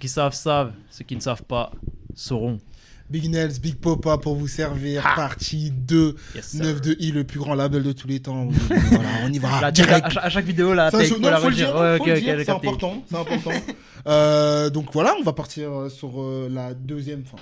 qui savent, ceux qui ne savent pas sauront. Big Nels, Big Popa pour vous servir. Partie 2, Yes, sir. 9-2i, le plus grand label de tous les temps. Voilà, on y va. Là, Direct. à chaque vidéo, là, Ça, faut la faut le dire, redire. Ouais, faut le ok, dire, j'ai c'est capté. important, c'est important. Donc voilà, on va partir sur la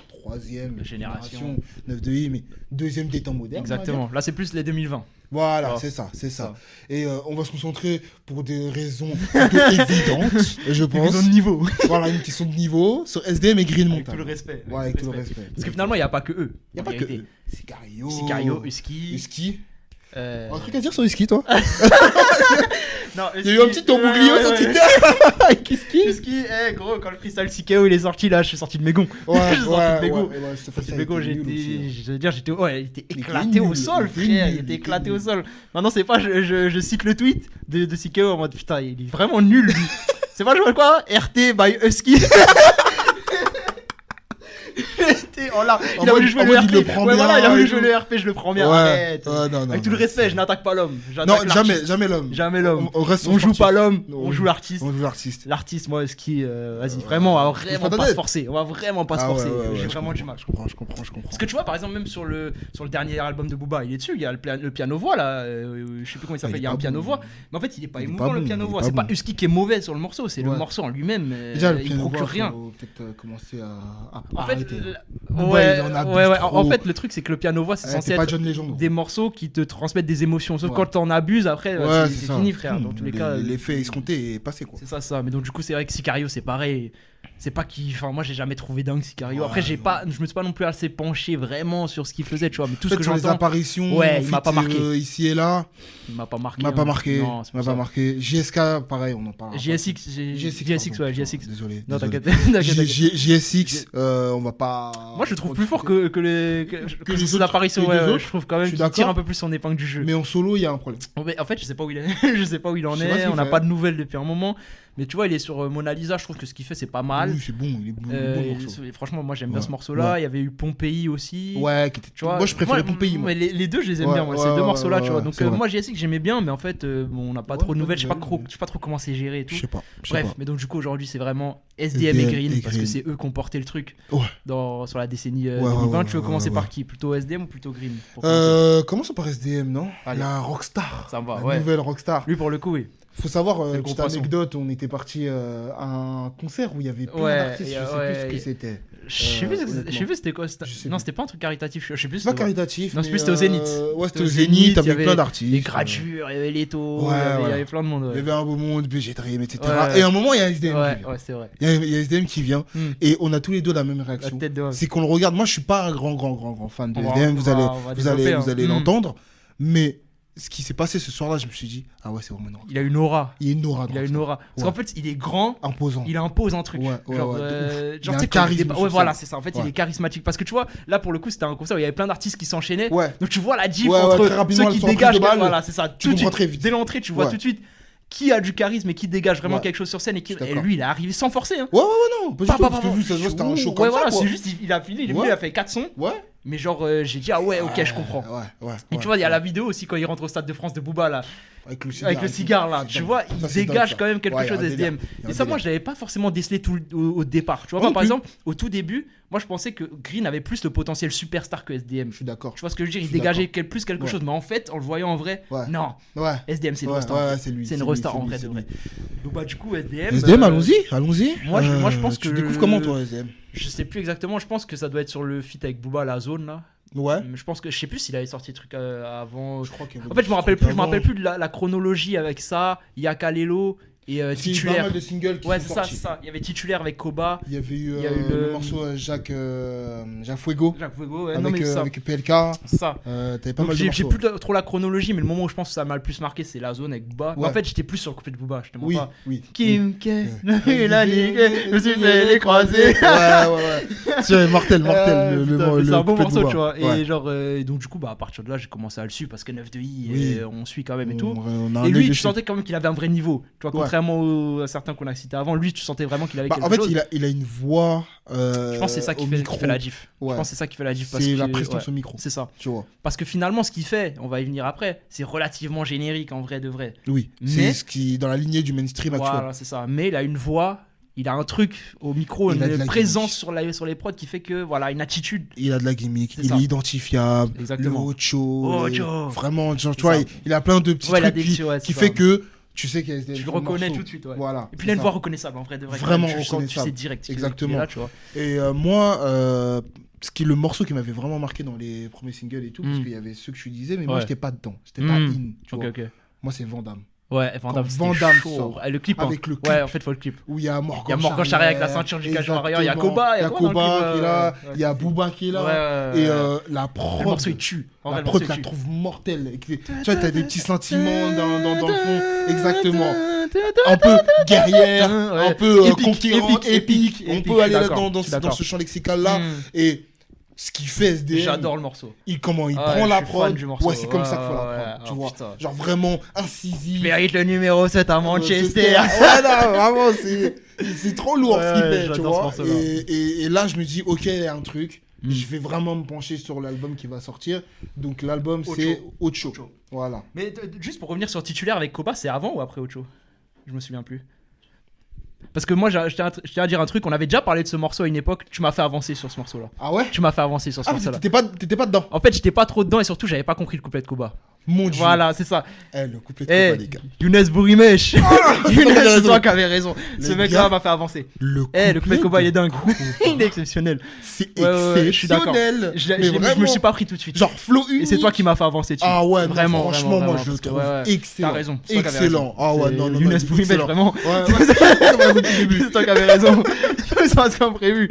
troisième Génération. 9-2i, mais deuxième des temps modernes. on va Exactement. dire. Là, c'est plus les 2020. Voilà, Oh, c'est ça. ça. Et on va se concentrer pour des raisons plutôt évidentes, je pense. de niveau. Voilà, une question de niveau sur SDM et Green Avec Mountain. tout le respect. Ouais, avec tout le respect. Parce que finalement, il n'y a pas que eux. Il n'y a en pas que vérité. eux. Sicario. Sicario, Husky. Husky. euh, Un truc à dire sur Husky, toi? Non, Il y a eu un petit tambouglio sur Twitter avec Husky. Husky, gros, quand le freestyle CKO il est sorti là, je suis sorti de mes gonds. Je suis sorti de mes gonds. Sorti De mes gonds, il était éclaté au nul, sol, il était frère. nul, Il était il était éclaté nul. au sol. Maintenant, c'est pas, je cite le tweet de CKO en mode putain, il est vraiment nul lui. C'est pas, je vois quoi? RT by Husky. Il a voulu jouer le RP. Ouais, voilà, il a voulu jouer le RP, je le prends bien. Arrête. Avec tout le respect, je n'attaque pas l'homme. Non, jamais l'homme. Jamais l'homme. On reste On joue sportif. pas l'homme, Non, on joue l'artiste. On joue l'artiste. L'artiste, moi, Husky, vas-y, vraiment, on va vraiment pas se forcer. On va vraiment pas se forcer. J'ai vraiment du mal. Je comprends. Parce que tu vois, par exemple, même sur le dernier album de Booba, il est dessus, il y a le piano-voix là, je sais plus comment il s'appelle, il y a un piano-voix. Mais en fait, il est pas émouvant le piano-voix. C'est pas Husky qui est mauvais sur le morceau, c'est le morceau en lui-même. Déjà, le Il piano procure rien. faut peut-être commencer à En fait, arrêter. ouais, il en abuse ouais. trop. En fait, le truc, c'est que le piano-voix, c'est censé T'es pas être John Legend. des morceaux qui te transmettent des émotions. Sauf Ouais. quand t'en abuses, après, Ouais, c'est ça. fini, frère. Dans tous les cas, L'effet escompté est passé, quoi. c'est ça. Mais donc, du coup, c'est vrai que Sicario, c'est pareil. C'est pas qui. Enfin, moi, j'ai jamais trouvé dingue Sicario. Ouais, Après, je me suis pas non plus assez penché vraiment sur ce qu'il faisait, tu vois. Mais tout ce que sur les j'entends, apparitions, ouais, il m'a pas marqué. Ici et là, il m'a pas marqué. il m'a pas marqué. Non, c'est Il m'a pour pas ça. marqué. JSK, pareil, on en parle. JSX, ouais, JSX. Désolé. Non, désolé. t'inquiète. JSX, on va pas. Moi, je le trouve plus fort que les ses autres- apparitions. que les Ouais, autres. je trouve quand Je même suis qu'il tire d'accord. un peu plus son épingle du jeu. Mais en solo, il y a un problème. En fait, je sais pas où il est. Je sais pas où il en Je sais pas ce est. qu'il On n'a fait. pas de nouvelles depuis un moment. Mais tu vois, il est sur Mona Lisa. Je trouve que ce qu'il fait, c'est pas mal. Oui, c'est bon, il est bon. morceau. Franchement, moi, j'aime bien Ouais. ce morceau-là. Ouais. Il y avait eu Pompéi aussi. Ouais, qui était. Tu vois, Moi, je préférais Pompéi. Moi. Mais les deux, je les aime Ouais, bien. Moi, ouais, ces deux ouais, morceaux-là, tu ouais, vois. ouais, Donc, c'est vrai. moi, JSX, j'aimais bien. Mais en fait, bon, on n'a pas Ouais, trop de pas nouvelles. de Je sais nouvelles. pas trop comment c'est géré et tout. Je sais pas. Bref, mais donc, du coup, aujourd'hui, c'est vraiment SDM et Green. Parce que Green. c'est eux qui ont porté le truc Ouais. sur la décennie Ouais, 2020. ouais, Tu veux ouais, commencer ouais, par ouais. qui? Plutôt SDM ou plutôt Green? Pour commencer. Commençons par SDM, non? Allez. La Rockstar. Ça me va, La ouais. nouvelle Rockstar. Lui, pour le coup, oui. Faut savoir, C'est le petite gros poisson. anecdote, on était parti à un concert où il y avait plein Ouais, d'artistes, et, je sais ouais, plus ce que et- c'était. Je sais plus honnêtement. c'était quoi. Je sais Non, plus. c'était pas un truc caritatif. Je sais plus. C'est pas c'était- caritatif. Non, mais, c'est plus, c'était au Zénith. Ouais, C'était c'était au Zénith, il y avec avait plein d'artistes. Les Gradures, il y avait Leto, Ouais, il y avait voilà. plein de monde. Il y Ouais, avait un beau monde, BG Dream, etc. Ouais. Et à un moment, il y a SDM ouais, qui vient. ouais, c'est vrai. Il y a SDM qui vient. Hmm. Et on a tous les deux la même La réaction. tête de. Ouais. C'est qu'on le regarde. Moi, je suis pas un grand fan de On va- SDM. on Vous va- allez, on va vous allez, développer, vous hein. allez Hmm. l'entendre. Mais ce qui s'est passé ce soir-là, je me suis dit, ah ouais, c'est vraiment une rockstar. Il a une aura. Il y a une aura. Il a une aura. Parce Ouais. qu'en fait, il est grand. Imposant. Il impose un truc. Ouais, ouais, genre, ouais, de ouf. Il a tu un sais, quand charisme ouais, sur voilà, scène. c'est ça. En fait, Ouais. il est charismatique. Parce que tu vois, là, pour le coup, c'était un concert où il y avait plein d'artistes qui s'enchaînaient. Ouais. Donc, tu vois la diff Ouais, ouais, entre très rapidement, ceux qui sur la prise dégagent. de balle, Voilà, c'est ça. tu Tout de comprends suite, très vite. dès l'entrée, tu vois Ouais. tout de suite qui a du charisme et qui dégage vraiment Ouais. quelque chose sur scène. Et Je suis d'accord. lui, il est arrivé sans forcer. Hein. Ouais, non, pas du Pas, tout. pas, Parce pas, que vu, ça se voit, c'était un show ouais, comme voilà, ça, quoi. c'est juste, il a filé, il est venu, Ouais. il a fait 4 sons. Ouais. Mais genre, j'ai dit, ah ouais, ok, je comprends. Ouais. Et tu vois, il y a la vidéo aussi quand il rentre au Stade de France de Booba là, Avec le avec le cigare là. C'est Tu dingue. vois, Ça, il c'est dégage dingue, quand même ça. quelque Ouais, il y a chose un délire. SDM. Il y a un Et ça, moi, délire. je l'avais pas forcément décelé au départ. Tu vois, Moi non par plus. exemple, au tout début, moi je pensais que Green avait plus le potentiel superstar que SDM. Je suis d'accord. Tu vois ce que je veux dire? Je Il suis dégageait plus quelque Ouais. chose. Mais en fait, en le voyant en vrai, Ouais. non, Ouais. SDM c'est une Ouais, resta. en fait. ouais, c'est lui. C'est une lui, resta c'est en lui, vrai c'est de vrai. lui. Donc bah du coup SDM. SDM, allons-y. moi, je pense Tu que- découvres comment, toi, SDM? Je sais plus exactement. Je pense que ça doit être sur le feat avec Booba, la zone là. Ouais. Mais je pense que je sais plus s'il avait sorti des trucs avant. Je crois qu'il y avait En fait, je me rappelle des trucs plus. Je me rappelle avant. plus de la chronologie avec ça. Yaka Lelo et Parce qu'il y a eu pas titulaire. mal de singles qui Ouais, sont c'est ça, sortis. c'est ça. Il y avait titulaire avec Koba. Il y avait eu, Il y a eu le le- morceau Jacques Fuego Jacques Fuego. Ouais, non mais avec, c'est ça. avec PLK. C'est ça. T'avais pas Donc, mal de j'ai morceaux. plus trop la chronologie, mais le moment où je pense que ça m'a le plus marqué, c'est la zone avec Booba. Mais Ouais. en fait, j'étais plus sur le couplet de Booba. Je te mens Oui, pas. oui. Kim K, Ouais. il a niqué, je me suis fait les croiser. Ouais. C'est mortel, Putain, le mais c'est un bon couplet de morceau, Booba. tu vois. Ouais. Et genre, et donc du coup, bah à partir de là, j'ai commencé à le suivre parce que 9-2i, Oui. on suit quand même et tout. On a un Et œil lui, tu dessus. sentais quand même qu'il avait un vrai niveau. Tu vois, Ouais. contrairement à certains qu'on a cités avant, lui, tu sentais vraiment qu'il avait Bah, quelque en fait, chose. il a une voix. Je pense que c'est ça qui fait la diff. Je Ouais. pense que c'est ça qui fait la diff. Parce C'est que, la prestance ouais, au micro. c'est ça. Tu vois. Parce que finalement, ce qu'il fait, on va y venir après, c'est relativement générique en vrai de vrai. Oui. Mais- C'est ce qui dans la lignée du mainstream actuel. Voilà, c'est ça. Mais il a une voix Il a un truc au micro, une présence sur les prods qui fait que, voilà, une attitude. Il a de la gimmick, il est identifiable. Exactement. Le Ocho. Vraiment, genre, tu vois, il a plein de petits trucs qui fait que tu sais qu'il y a tu le reconnais tout de suite. Ouais. Voilà. Et puis il a une voix reconnaissable, en vrai, de vrai. Vraiment reconnaissable. Tu sais direct. Exactement. Là, tu vois. Et moi, le morceau qui m'avait vraiment marqué dans les premiers singles et tout, parce qu'il y avait ceux que je disais, mais moi, j'étais pas dedans. J'étais pas in. Tu vois. Moi, c'est Van Damme. Ouais, Van Damme sort. Le clip, avec le clip. Ouais, en fait, faut le clip. Où il y a Morgan Charrière avec la ceinture du cachot arrière, il y a Koba, qui est là, il y a Booba qui est là. Et la prod. Le morceau, il tue. La prod, je la trouve mortelle. Tu vois, t'as des petits sentiments dans le fond. Exactement. Un peu guerrière, un peu conquérante, épique. On peut aller dans ce champ lexical-là. Et ce qu'il fait SDM, j'adore le morceau. Il prend la prod. Ouais, c'est comme ça qu'il faut la prendre. Tu vois, genre vraiment incisif. Mérite le numéro 7 à Manchester. Voilà, vraiment, c'est trop lourd ce qu'il fait, tu vois. Et là, je me dis, ok, il y a un truc. Je vais vraiment me pencher sur l'album qui va sortir. Donc l'album, c'est Ocho. Voilà. Mais juste pour revenir sur Titulaire avec Koba, c'est avant ou après Ocho? Je me souviens plus. Parce que moi, je tiens à dire un truc, on avait déjà parlé de ce morceau à une époque, tu m'as fait avancer sur ce morceau-là. Ah ouais? Tu m'as fait avancer sur ce morceau-là. T'étais pas dedans? En fait, j'étais pas trop dedans et surtout, j'avais pas compris le couplet de Koba. Mon Dieu. Voilà, c'est ça. Le couplet de Koba, les gars. Younes Bourimesh. Younes, c'est toi qui avais raison. Ce mec-là m'a fait avancer. Le couplet de Koba, il est dingue. Il est exceptionnel. C'est exceptionnel. Je suis d'accord. Je me suis pas pris tout de suite. Genre flow unique. Et c'est toi qui m'as fait avancer dessus. Ah ouais, vraiment. Franchement, moi, je le trouve excellent. T'as raison. Excellent. Ah ouais, non. Younes Bourimesh, vraiment. C'est toi qui avais raison. Ça c'est comme prévu.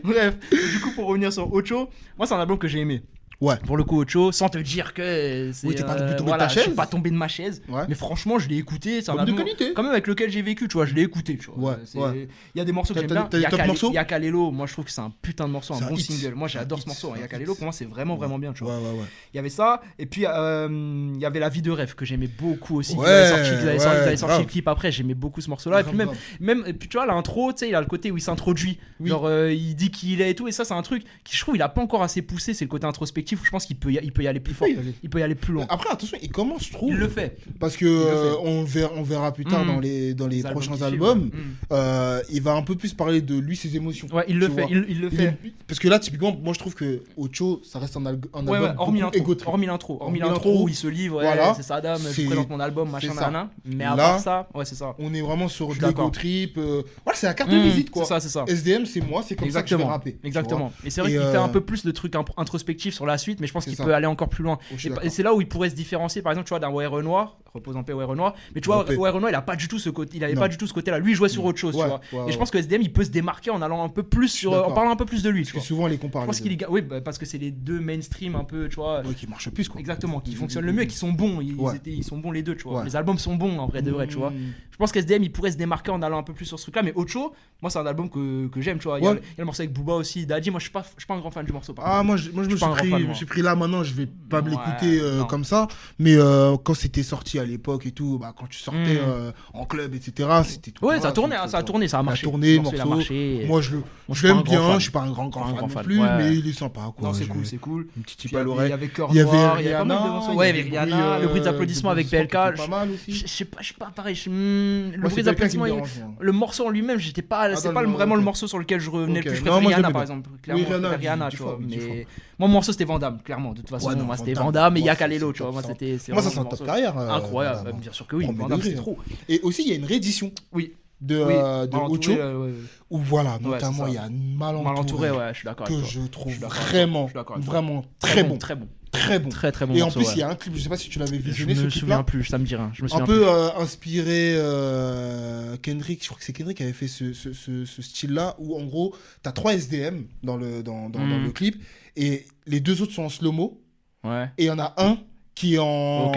Bref, du coup pour revenir sur Ocho, moi c'est un album que j'ai aimé. Ouais. Pour le coup, Ocho, sans te dire que c'est. Oui, t'es pas tombé de ta chaise. Je suis pas tombé de ma chaise. Ouais. Mais franchement, je l'ai écouté. C'est un album de qualité. Quand même avec lequel j'ai vécu, tu vois. Je l'ai écouté, tu vois. Ouais. Il y a des morceaux que j'aime bien. Il y a Kalelo. Moi, je trouve que c'est un putain de morceau, un bon single. Moi, j'adore ce morceau. Il y a Kalelo. Pour moi, c'est vraiment bien, tu vois. Ouais. Il y avait ça. Et puis, il y avait La vie de rêve que j'aimais beaucoup aussi. Ils avaient sorti le clip après. J'aimais beaucoup ce morceau-là. Et puis même, tu vois, l'intro, tu sais, il a le côté où il s'introduit. Genre, il dit qui il est et tout. Et ça, c'est un truc qui, je trouve, il a pas encore assez poussé. C'est le côté introspectif. Je pense qu'il peut y aller plus fort. Il peut y aller plus loin. Après, attention, il commence, je trouve. Il le fait. Parce que on verra plus tard dans les prochains albums. Il va un peu plus parler de lui, ses émotions. Ouais, il le fait. Parce que là, typiquement, moi, je trouve que Ocho, ça reste un album hormis l'intro où il se livre. Voilà. C'est ça, dame. Je présente mon album, machin, nana. Mais à part ça, c'est ça. On est vraiment sur de l'ego trip. Voilà, c'est la carte de visite, quoi. C'est ça. SDM, c'est moi, c'est comme ça que je vais rapper. Exactement. Et c'est vrai qu'il fait un peu plus de trucs introspectifs sur la suite, mais je pense qu'il peut aller encore plus loin. Et c'est là où il pourrait se différencier, par exemple, tu vois, d'un Ouais Renoir, repose en paix Ouais Renoir. Mais tu vois, Ouais Renoir, il a pas du tout ce côté, il avait pas du tout ce côté-là. Lui, il jouait sur autre chose, tu vois. Et je pense que SDM, il peut se démarquer en allant un peu plus en parlant un peu plus de lui. Parce que souvent, les compare. Oui, parce que c'est les deux mainstream un peu, tu vois. Qui marchent plus, quoi. Exactement, qui fonctionnent le mieux et qui sont bons. Ils sont bons les deux, tu vois. Les albums sont bons en vrai de vrai, tu vois. Je pense qu'SDM, il pourrait se démarquer en allant un peu plus sur ce truc-là. Mais Ocho, moi, c'est un album que j'aime, tu vois. Il y a le morceau avec Booba aussi, Daddy. Moi, je suis pas un grand fan du morceau. Moi, je me suis pris là maintenant, je vais pas me l'écouter comme ça. Mais quand c'était sorti à l'époque et tout, quand tu sortais en club, etc., c'était tout. Ouais, ça a tourné, ça a marché. Ça a tourné, moi, je l'aime bien, je suis pas un grand fan non plus, mais il est sympa, quoi. Non, c'est cool. Une petite type à l'oreille. Il y avait Cœur Noir, il y avait pas mal de morceaux. Ouais, il y avait Rihanna, le bruit d'applaudissement avec PLK. Je sais pas, pareil. Le bruit d'applaudissement, le morceau en lui-même, c'est pas vraiment le morceau sur lequel je revenais le plus. Je préfère Rihanna, par exemple. Clairement, Rihanna, tu vois. Mais moi, mon morceau, c'était Van Damme, clairement. De toute façon, moi, c'était Van Damme et Yakalelo, tu vois. Moi, c'est un top carrière. Incroyable, bien sûr que oui. Van Damme, c'est trop. Et aussi, il y a une réédition. Oui. De Ocho, où voilà, notamment il y a Mal entouré, ouais, je suis d'accord. Que je trouve vraiment très bon. Très bon. Et en plus, il y a un clip, je sais pas si tu l'avais visionné, je me souviens plus, ça me dit rien. Un peu inspiré Kendrick, je crois que c'est Kendrick qui avait fait ce style-là, où en gros, t'as 3 SDM dans le clip, et les 2 autres sont en slow-mo, et il y en a un qui est en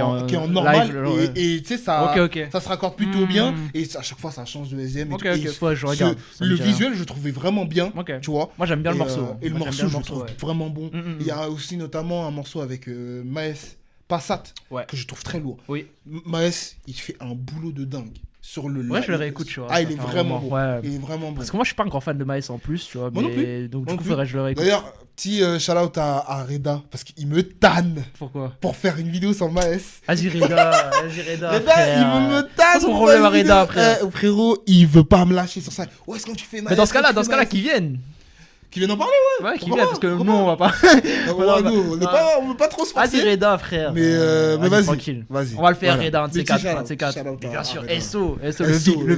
normal live, et tu sais ça se raccorde plutôt bien et à chaque fois ça change de SDM je regarde. Le visuel je trouvais vraiment bien, tu vois. Moi j'aime bien le morceau et le morceau je le trouve vraiment bon. Il y a aussi notamment un morceau avec Maes Passat que je trouve très lourd. Maes il fait un boulot de dingue. sur le ouais, je le réécoute, tu vois. Ah, il est vraiment bon. Ouais. Il est vraiment bon. Parce que moi, je suis pas un grand fan de Maes en plus, tu vois. Moi non plus. Donc, du coup, faudrait que je le réécoute. D'ailleurs, petit shout-out à Reda, parce qu'il me tanne. Pourquoi? Pour faire une vidéo sans Maes. Vas-y, Reda. Reda, il me tanne. Son problème à Reda, frère. Frérot, il veut pas me lâcher sur ça. Ouais, est-ce que tu fais Maes? Mais dans ce cas-là, qu'ils viennent. Qui viennent en parler, ouais. Ouais, qui viennent, parce que nous, on va pas. On veut pas trop se forcer. Vas-y, Reda, frère. Mais vas-y. Tranquille. Vas-y. On va le faire, Reda, un de ces quatre. Bien sûr, SO, le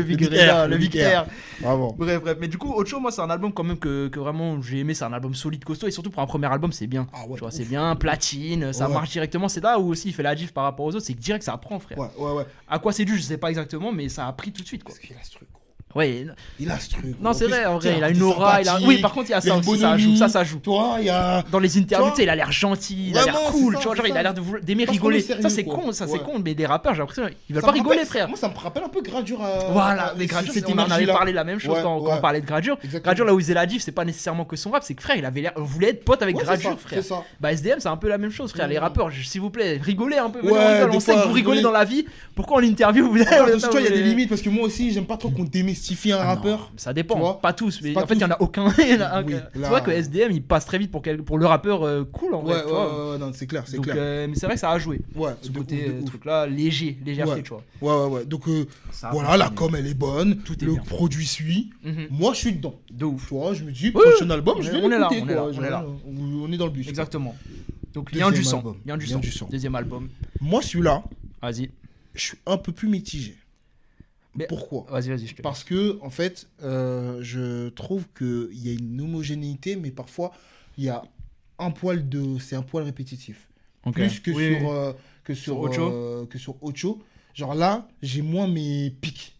big Reda, le big R. Bravo. Bref. Mais du coup, Ocho, moi, c'est un album quand même que vraiment j'ai aimé. C'est un album solide, costaud. Et surtout pour un premier album, c'est bien. Tu vois, c'est bien, platine, ça marche directement. C'est là où aussi il fait la diff par rapport aux autres. C'est que direct, ça apprend, frère. Ouais. À quoi c'est dû, je sais pas exactement, mais ça a pris tout de suite, quoi. Parce qu'il a ce truc. Ouais. Il a ce truc. Non, c'est vrai, en vrai, il a une aura. Oui, par contre, il y a ça aussi, ça joue. Toi, il y a. Dans les interviews, tu sais, il a l'air gentil, il a l'air cool, tu vois, genre, il a l'air d'aimer rigoler. Ça, c'est con, mais des rappeurs, j'ai l'impression, ils veulent pas rigoler, frère. Moi, ça me rappelle un peu Gradure. Voilà, mais Gradure, on en avait parlé la même chose quand on parlait de Gradure. Gradure, là où il faisait la diff, c'est pas nécessairement que son rap, c'est que frère, il avait l'air, on voulait être pote avec Gradure, frère. Bah, SDM, c'est un peu la même chose, frère. Les rappeurs, s'il vous plaît, rigolez un peu. On sait que vous rigolez dans la vie. Pourquoi en interview, vous avez. Tu vois, il y a des limites, parce que moi aussi, j'aime pas trop qu'on démystifie un rappeur. Ça dépend, pas tous, mais en fait, il y en a aucun. Tu vois que SDM, il passe très vite pour le rappeur cool, en vrai. Ouais, non, c'est clair, c'est clair. Mais c'est vrai que ça a joué. Ouais, ce côté truc-là, légèreté, tu vois. Ouais. Donc, voilà, la com, elle est bonne. Le produit suit. Moi, je suis dedans. De ouf. Tu vois, je me dis, prochain album, je vais l'écouter. On est là. On est dans le bus. Exactement. Donc, Lien du sang. Deuxième album. Moi, celui-là, vas-y. Je suis un peu plus mitigé. Mais pourquoi ? Vas-y, je te... Parce que, en fait, je trouve qu'il y a une homogénéité, mais parfois, il y a c'est un poil répétitif. Okay. Plus que sur Ocho. Genre là, j'ai moins mes pics.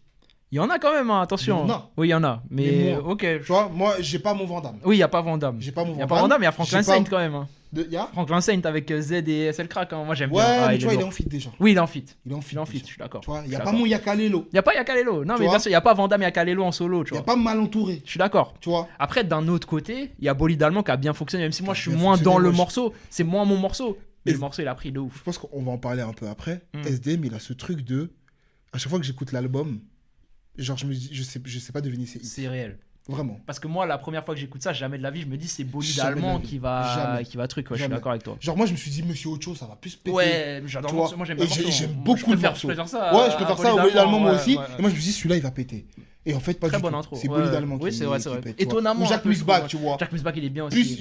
Il y en a quand même, hein, attention. Oui, il y en a. Mais ok. Tu vois, moi, j'ai pas mon Vandame. Oui, il n'y a pas Vandame. J'ai pas mon Vandame. Il n'y a pas Vandame, mais il y a Franklin Saint quand même. Hein. Yeah. Franklin Saint avec Z et SL Crack, hein. Moi j'aime bien. Ouais, mais tu vois, il est en fit déjà. Oui, il est en fit. Il est en fit, je suis d'accord. Tu vois, il n'y a pas mon Yakalelo. Il n'y a pas Yakalelo. Non, mais bien sûr, il n'y a pas Vandame et Yakalelo en solo. Il n'y a pas mal entouré. Je suis d'accord. Tu vois. Après, d'un autre côté, il y a Bolide Allemand qui a bien fonctionné, même si moi je suis moins dans le morceau. C'est moins mon morceau. Mais le morceau, il a pris de ouf. Je pense qu'on va en parler un peu après. SDM, il a ce truc de. À chaque fois que j'écoute l'album, genre, je me dis, je sais pas deviner c'est. C'est réel. Vraiment. Parce que moi, la première fois que j'écoute ça, jamais de la vie, je me dis c'est Bolide Allemand qui va truc. Ouais, je suis d'accord avec toi. Genre, moi, je me suis dit, Monsieur Ocho, ça va plus péter. Ouais, j'adore. Moi, j'aime bien. J'aime beaucoup le morceau. Je préfère ça. Ouais, je préfère ça au Bolide Allemand, moi aussi. Et moi, je me suis dit, celui-là, il va péter. Et en fait, pas très du bonne tout. intro. C'est Bolide Allemand qui péte. Oui, c'est vrai. Étonnamment. Ou Jacques Musbach, tu vois. Jacques Musbach, il est bien aussi.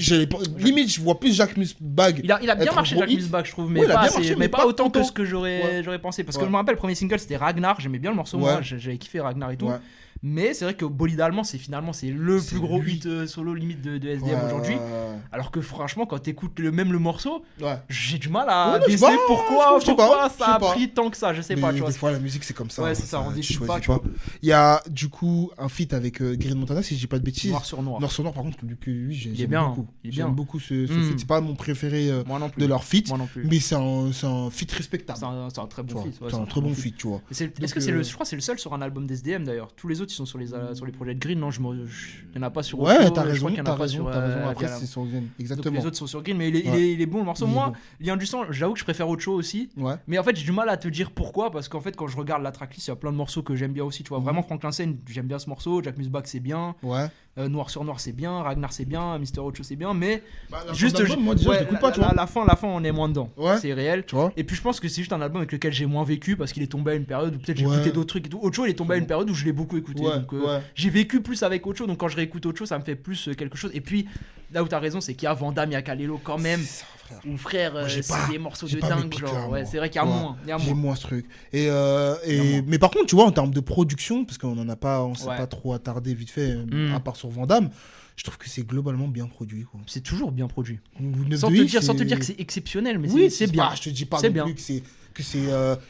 Limite, je vois plus Jacques Musbach. Il a bien marché, Jacques Musbach, je trouve. Mais pas autant que ce que j'aurais pensé. Parce que je me rappelle, le premier single, c'était Ragnar. J'aimais bien le morceau. Moi, j'avais kiffé Ragnar et tout. Mais c'est vrai que Bolide Allemand, c'est le plus gros hit solo limite de SDM aujourd'hui. Alors que franchement, quand t'écoutes le morceau, j'ai du mal à déceler pourquoi ça a pris tant que ça. Je sais pas. Des fois, la musique, c'est comme ça. Ouais, c'est ça. On décide pas. Il y a du coup un feat avec Green Montana, si je dis pas de bêtises. Noir sur Noir. Noir sur Noir, par contre, lui, j'aime beaucoup. J'aime beaucoup ce feat. C'est pas mon préféré de leur feat, mais c'est un feat respectable. C'est un très bon feat. C'est un très bon feat, tu vois. Est-ce que je crois que c'est le seul sur un album d'SDM d'ailleurs. Tous les autres ils sont sur les projets de Green. Non, il n'y en a pas sur Ocho. Ouais, t'as raison. Je crois qu'il n'y en a pas sur Après, c'est sur Green. Exactement. Donc les autres sont sur Green, mais il est bon le morceau. Moi, Lien du sang, j'avoue que je préfère Ocho aussi. Mais en fait, j'ai du mal à te dire pourquoi, parce qu'en fait, quand je regarde la tracklist, il y a plein de morceaux que j'aime bien aussi. Tu vois, vraiment Franklin Saint, j'aime bien ce morceau. Jack Musbach, c'est bien. Noir sur Noir, c'est bien. Ragnar, c'est bien. Mr. Ocho, c'est bien. Mais juste, moi déjà, je l'écoute pas, tu vois. À la fin, on est moins dedans. C'est réel. Et puis je pense que c'est juste un album avec lequel j'ai moins vécu parce qu'il est tombé à une période où peut-être j'ai écouté d'autres trucs et tout. Ocho, il est tombé à une période où je l'ai beaucoup écouté. Donc j'ai vécu plus avec Ocho, donc quand je réécoute Ocho, ça me fait plus quelque chose. Et puis là où t'as raison, c'est qu'il y a Vandame, il y a Kalelo quand même. Ou frère, c'est des morceaux de dingue, genre. Ouais, c'est vrai qu'il y a moins. J'ai moins ce truc. Mais par contre, tu vois, en termes de production, parce qu'on s'est pas trop attardé vite fait, à part sur Vandame. Je trouve que c'est globalement bien produit, quoi. C'est toujours bien produit. Sans te dire que c'est exceptionnel, mais c'est bien. Je te dis pas non plus que c'est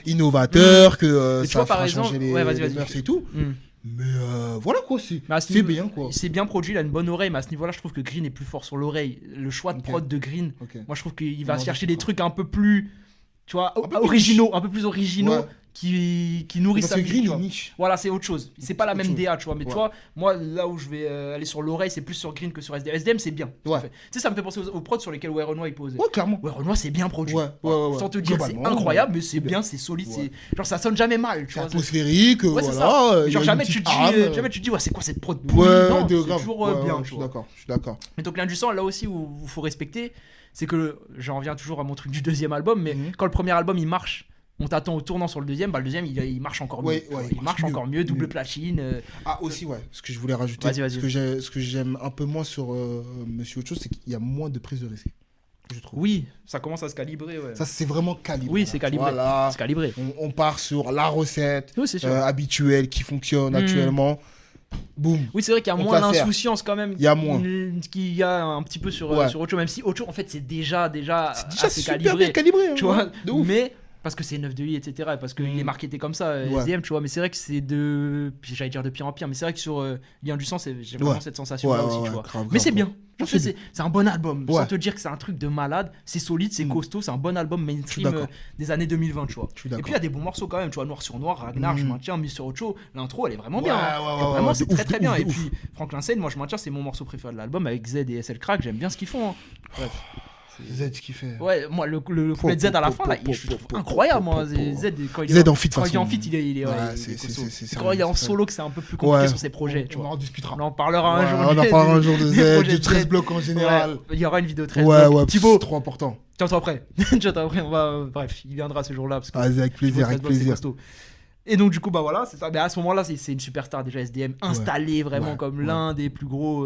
innovateur, que ça va changer les mœurs et tout. Mais voilà quoi, c'est bien quoi. C'est bien produit, il a une bonne oreille, mais à ce niveau-là, je trouve que Green est plus fort sur l'oreille. Le choix de prod de Green, moi je trouve qu'il va chercher des trucs un peu plus, tu vois, un peu plus originaux, qui nourrissent sa musique. Niche. Voilà, c'est autre chose. C'est pas la même DA, tu vois. Mais tu vois, moi, là où je vais aller sur l'oreille, c'est plus sur Green que sur SDM. SDM, c'est bien. Tu sais, ça me fait penser aux prods sur lesquels Renoir il posait. Ouais, clairement. Renoir, c'est bien produit. Sans te dire, c'est incroyable, mais c'est bien, c'est solide. Genre, ça sonne jamais mal. C'est atmosphérique. Voilà. Genre, jamais tu te dis, c'est quoi cette prod pourrie. Non, c'est toujours bien. Je suis d'accord. Mais donc, l'un du sang, là aussi où il faut respecter, c'est que j'en reviens toujours à mon truc du deuxième album, mais quand le premier album il marche, on t'attend au tournant sur le deuxième, le deuxième il marche encore mieux. Il marche encore mieux, double platine. Ah aussi ce que je voulais rajouter, ce que j'aime un peu moins sur Monsieur Autre Chose, c'est qu'il y a moins de prise de risque. Je trouve. Oui, ça commence à se calibrer. Ça c'est vraiment calibré. Oui, c'est calibré. Voilà. C'est calibré. On part sur la recette habituelle qui fonctionne actuellement. Boum. Oui, c'est vrai qu'il y a moins d'insouciance quand même. Il y a moins. Qu'il y a un petit peu sur Autre Chose, même si Autre Chose en fait c'est déjà assez super bien calibré. Tu vois, de ouf. Mais parce que c'est 9 de I, etc. Parce qu'il est marketé comme ça, SDM, tu vois. Mais c'est vrai que c'est j'allais dire de pire en pire, mais c'est vrai que sur Lien du sang, j'ai vraiment cette sensation-là aussi, tu vois. Mais c'est bien. C'est un bon album. Sans te dire que c'est un truc de malade, c'est solide, c'est costaud, c'est un bon album mainstream des années 2020, tu vois. Et puis il y a des bons morceaux quand même, tu vois. Noir sur Noir, Ragnar, je maintiens, mis sur Autre Chose. L'intro, elle est vraiment bien. Vraiment, c'est très bien. Et puis Franklin Sane, moi je maintiens, c'est mon morceau préféré de l'album avec Z et SL Crack. J'aime bien ce qu'ils font. Bref. Z qui fait. Ouais, moi le couplet de Z à la fin là, je trouve incroyable moi. Z quand il est en feat, il est quand il est en solo que c'est un peu plus compliqué sur ses projets. On en discutera. On en parlera un jour. On en parlera un jour de Z, du 13 blocs en général. Il y aura une vidéo 13 blocs. Thibaut, trop important. Tiens-toi après. On va. Bref, il viendra ce jour-là parce que. Avec plaisir. Et donc du coup voilà, c'est ça. Mais à ce moment-là, c'est une superstar déjà SDM installé vraiment comme l'un des plus gros.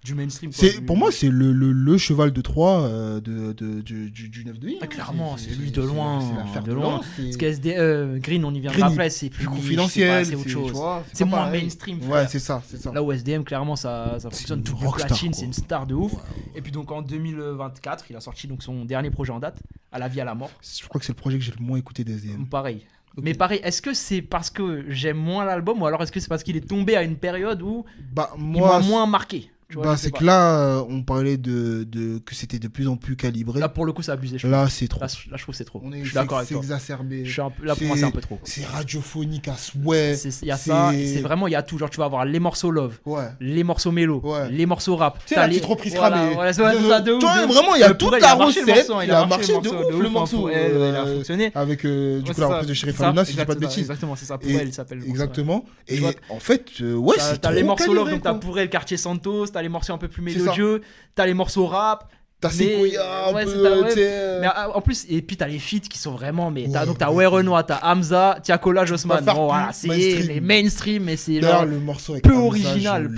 Du mainstream. Pour moi, c'est le cheval de Troie du 9 de I. Clairement, c'est lui de loin. C'est l'affaire de loin. Parce que Green, on y viendra après, c'est plus confidentiel. C'est autre chose. C'est moins mainstream. Ouais, c'est ça. Là où SDM, clairement, ça fonctionne. Double platine, c'est une star de ouf. Et puis donc en 2024, il a sorti donc son dernier projet en date, À la vie, à la mort. Je crois que c'est le projet que j'ai le moins écouté d'SDM. Pareil. Okay. Mais pareil, est-ce que c'est parce que j'aime moins l'album ou alors est-ce que c'est parce qu'il est tombé à une période où il m'a moins marqué? C'est que là, on parlait que c'était de plus en plus calibré. Là, pour le coup, c'est abusé. Là, c'est trop. Là, je trouve que c'est trop. Je suis d'accord avec toi. C'est exacerbé. Là, pour moi, c'est un peu trop. C'est radiophonique à souhait. Il y a ça. C'est vraiment, il y a tout. Genre, tu vas avoir les morceaux love, les morceaux mélo, les morceaux rap. Tu sais, la petite reprise cramée. Voilà, c'est ça de ouf. Vraiment, il y a toute la recette. Il a marché de ouf, le morceau. Il a fonctionné. Avec, du coup, la reprise de Sheriff Aluna, si je dis pas de bêtises. Exactement, c'est ça. Pour elle, il s'appelle. Exactement. Et en fait, ouais, c'est trop. T'as les morceaux love, donc t'as pour elle Quartier Santos, t'as les morceaux un peu plus mélodieux, t'as les morceaux rap, t'as Sequoia un peu, mais en plus, et puis t'as les feats qui sont vraiment, mais t'as Renoir, t'as Hamza, Tiakola, Jossman, bon voilà, c'est les mainstream, mais c'est le morceau peu original,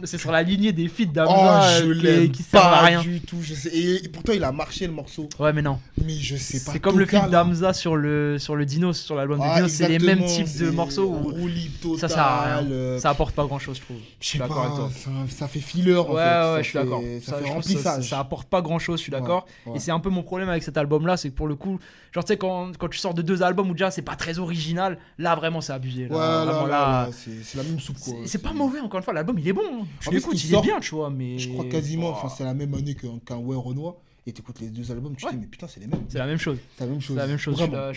c'est sur la lignée des feats d'Hamza qui servent à rien du tout, je sais, et pourtant il a marché le morceau. Ouais, mais non, mais je sais pas, c'est comme le feat d'Hamza sur le Dinos, sur l'album de Dinos, c'est les mêmes types de morceaux où ça sert à rien, ça apporte pas grand chose, je trouve. Je suis d'accord avec toi, ça fait filler en fait. Ouais, je suis d'accord, ça fait remplissage. Ça apporte pas grand chose, je suis d'accord. Et c'est un peu mon problème avec cet album là, c'est que pour le coup, genre tu sais, quand tu sors de 2 albums où déjà c'est pas très original, là vraiment c'est abusé. Là, c'est la même soupe quoi. C'est pas mauvais, encore une fois, l'album il est bon. Tu l'écoutes, il est bien, tu vois. Mais je crois quasiment, c'est la même année qu'un Renoir. Et t'écoutes les 2 albums, tu te dis, mais putain, c'est les mêmes. C'est la même chose. Je suis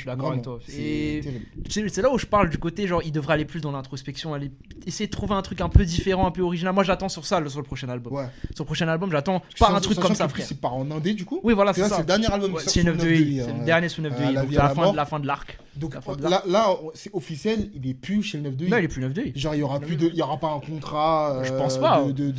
d'accord avec toi. Et c'est là où je parle du côté, genre, il devrait aller plus dans l'introspection, essayer de trouver un truc un peu différent, un peu original. Moi, j'attends sur ça, sur le prochain album. Sur le prochain album, j'attends pas un truc comme ça, frère. C'est pas en indé, du coup. Oui, voilà, c'est ça. C'est le dernier album. C'est 9 de I. C'est le dernier sous 9 de I. Donc, la fin de l'arc. Donc là, c'est officiel, il est plus chez le 9 de I. Non, il est plus 9 de I. Genre, il y aura pas un contrat. Je pense pas. De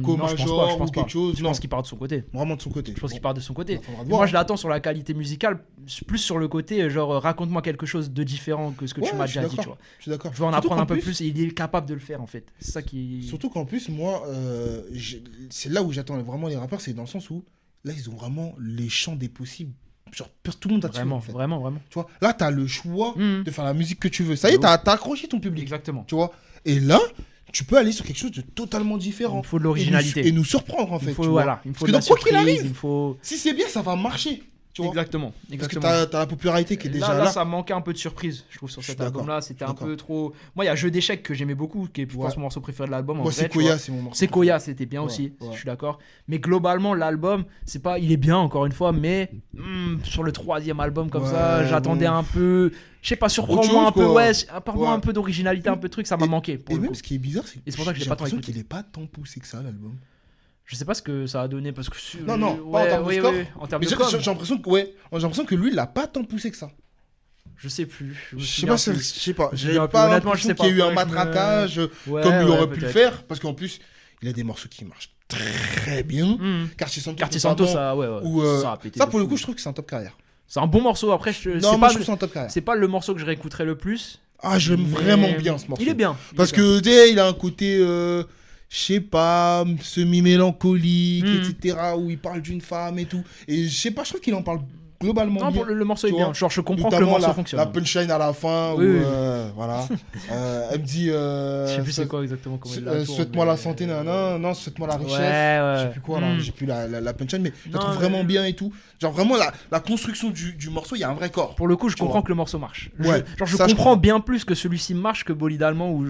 co-major ou quelque chose. Je pense qu'il part de son côté. Vraiment de son côté. Je pense qu'il part de son côté. Moi, je l'attends sur la qualité musicale, plus sur le côté, genre, raconte-moi quelque chose de différent que ce que tu m'as déjà dit, tu vois. Je suis d'accord. Je veux en apprendre un peu plus et il est capable de le faire, en fait. C'est ça qui. Surtout qu'en plus, moi, c'est là où j'attends vraiment les rappeurs, c'est dans le sens où, là, ils ont vraiment les champs des possibles. Genre, tout le monde a tué, en fait. Vraiment. Tu vois, là, t'as le choix de faire la musique que tu veux. Ça y est, t'as accroché ton public. Exactement. Tu vois. Et là, tu peux aller sur quelque chose de totalement différent. Il faut de l'originalité. Et nous surprendre, en fait. Il faut parce que dans quoi qu'il arrive, si c'est bien, ça va marcher. Tu vois. Exactement. Parce que t'as la popularité qui est déjà là. Là, ça manquait un peu de surprise, je trouve, sur cet album-là. C'était un peu trop. Moi, il y a Jeu d'échecs que j'aimais beaucoup, qui est, je pense, mon morceau préféré de l'album. Moi, Sequoia, c'est mon morceau. Sequoia, c'était bien aussi, je suis d'accord. Mais globalement, l'album, c'est pas. Il est bien, encore une fois, mais sur le 3e album, comme ça, j'attendais un peu. Je sais pas, surprends-moi un peu, apporte-moi un peu d'originalité, un peu de truc, ça m'a manqué. Et même, ce qui est bizarre, c'est pour ça que j'ai pas tant écouté. qu'il est pas tant poussé que ça, l'album. Je sais pas ce que ça a donné parce que non pas en termes de score. J'ai l'impression que lui il l'a pas tant poussé que ça. Je sais plus. Je sais pas. J'ai pas l'impression qu'il y a eu un matraquage comme il aurait pu le faire parce qu'en plus il a des morceaux qui marchent très bien. Quartier Santos, ça a pété. Ça pour le coup je trouve que c'est un top carrière. C'est un bon morceau. Après je trouve un top carrière. C'est pas le morceau que je réécouterais le plus. Ah j'aime vraiment bien ce morceau. Il est bien. Parce que tu sais il a un côté je sais pas, semi-mélancolique, etc., où il parle d'une femme et tout. Et je sais pas, je trouve qu'il en parle globalement bien. Le morceau est bien. Genre, je comprends que le morceau fonctionne. La punchline à la fin, voilà. Elle me dit... je sais plus c'est quoi exactement. Souhaite-moi la santé, non, souhaite-moi la richesse. Je sais plus quoi, là. J'ai plus la punchline, mais je la trouve vraiment bien et tout. Genre, vraiment, la construction du morceau, il y a un vrai corps. Pour le coup, je comprends que le morceau marche. Je comprends bien plus que celui-ci marche que Bolide Allemand, où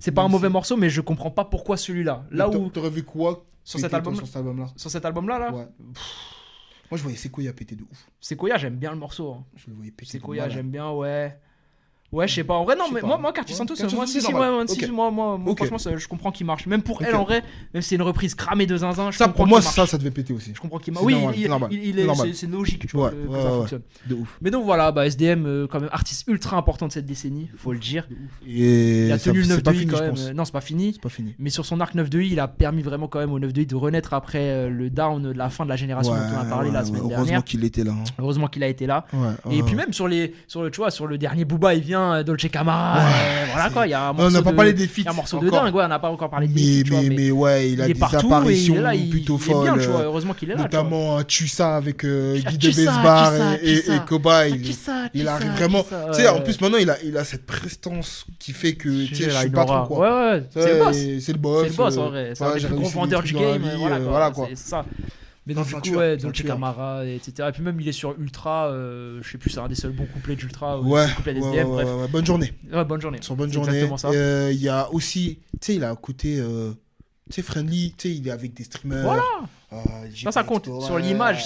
c'est pas un mauvais morceau, mais je comprends pas pourquoi celui-là. Là où... T'aurais vu quoi sur cet album-là? Sur cet album-là, là. Moi, je voyais Sequoia péter de ouf. Sequoia, j'aime bien le morceau. Je le voyais péter. Sequoia, j'aime bien, Ouais, je sais pas. En vrai, non, mais moi, Quartier Santos, moi, franchement, je comprends qu'il marche. Même pour elle, en vrai, même si c'est une reprise cramée de zinzin, je comprends. Pour moi, ça devait péter aussi. Je comprends qu'il marche. Oui, c'est logique, tu vois, que ça fonctionne. De ouf. Mais donc voilà, SDM, quand même, artiste ultra important de cette décennie, faut le dire. Il a tenu le 9 de I quand même. Non, c'est pas fini. Mais sur son arc 9 de I, il a permis vraiment quand même au 9 de I de renaître après le down de la fin de la génération dont on a parlé la semaine dernière. Heureusement qu'il était là. Heureusement qu'il a été là. Et puis même sur le dernier Booba, il vient Dolce Camara. Voilà quoi, il y a un morceau. On n'a pas parlé des feats. Un morceau de dingue, on n'a pas encore parlé des feats. Mais ouais, il a des apparitions plutôt folles. Il est bien, tu vois, heureusement qu'il est là. Notamment un Tussa avec Guy de Besbar et Koba. Il arrive vraiment. Tu sais, en plus maintenant, il a cette prestance qui fait que tu sais, je suis pas trop quoi. Ouais, c'est le boss. C'est le boss. C'est le boss en vrai. C'est le plus gros vendeur du game. Voilà quoi. C'est ça. Mais donc, du coup, Dolce Camara, etc. Et puis même, il est sur Ultra. Je sais plus, c'est un des seuls bons couplets d'Ultra. Couplets d'SDM, bref. Bonne journée. Bonne journée. Sur Bonne journée. Exactement ça. Il y a aussi, tu sais, il a un côté, tu sais, friendly. Tu sais, il est avec des streamers. Voilà. Ça compte. Sur l'image,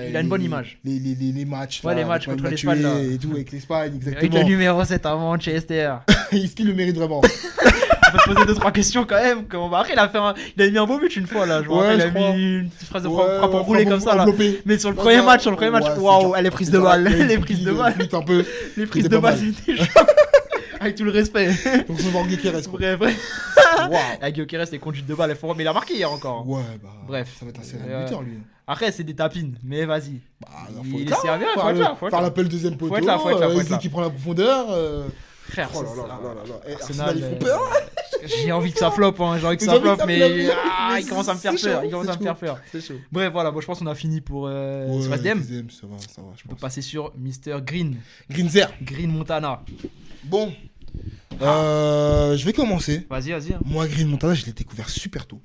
il a une bonne image. Les matchs. Ouais, les matchs contre l'Espagne. Et tout, avec l'Espagne, exactement. Avec le numéro 7 avant Manchester. Est-ce qu'il le mérite vraiment? On peut se poser 2-3 questions quand même. Après, il a mis un beau but une fois là. Il a mis une petite phrase de frappe enroulée comme ça là. Mais sur le premier match, waouh, elle est prise de balle. Les prises de balle. Les prises de balle, c'était chaud. Avec tout le respect. Donc, c'est Gyökeres. Bref. Avec Gyökeres, les conduites de balle, mais il a marqué hier encore. Ouais, bah. Bref. Ça va être un sérieux buteur lui. Après, c'est des tapines, mais vas-y. Il est sérieux, faut être là. L'appel deuxième poteau. Faut être là. Qui prend la profondeur. Frère, oh là là. Arsenal, ils font peur. J'ai envie que ça floppe, mais il commence à me faire peur. C'est chaud. Bref, voilà, je pense qu'on a fini pour sur SDM. Ça va. Je peux passer sur Mr. Green. Green Montana. Bon, je vais commencer. Vas-y. Moi, Green Montana, je l'ai découvert super tôt.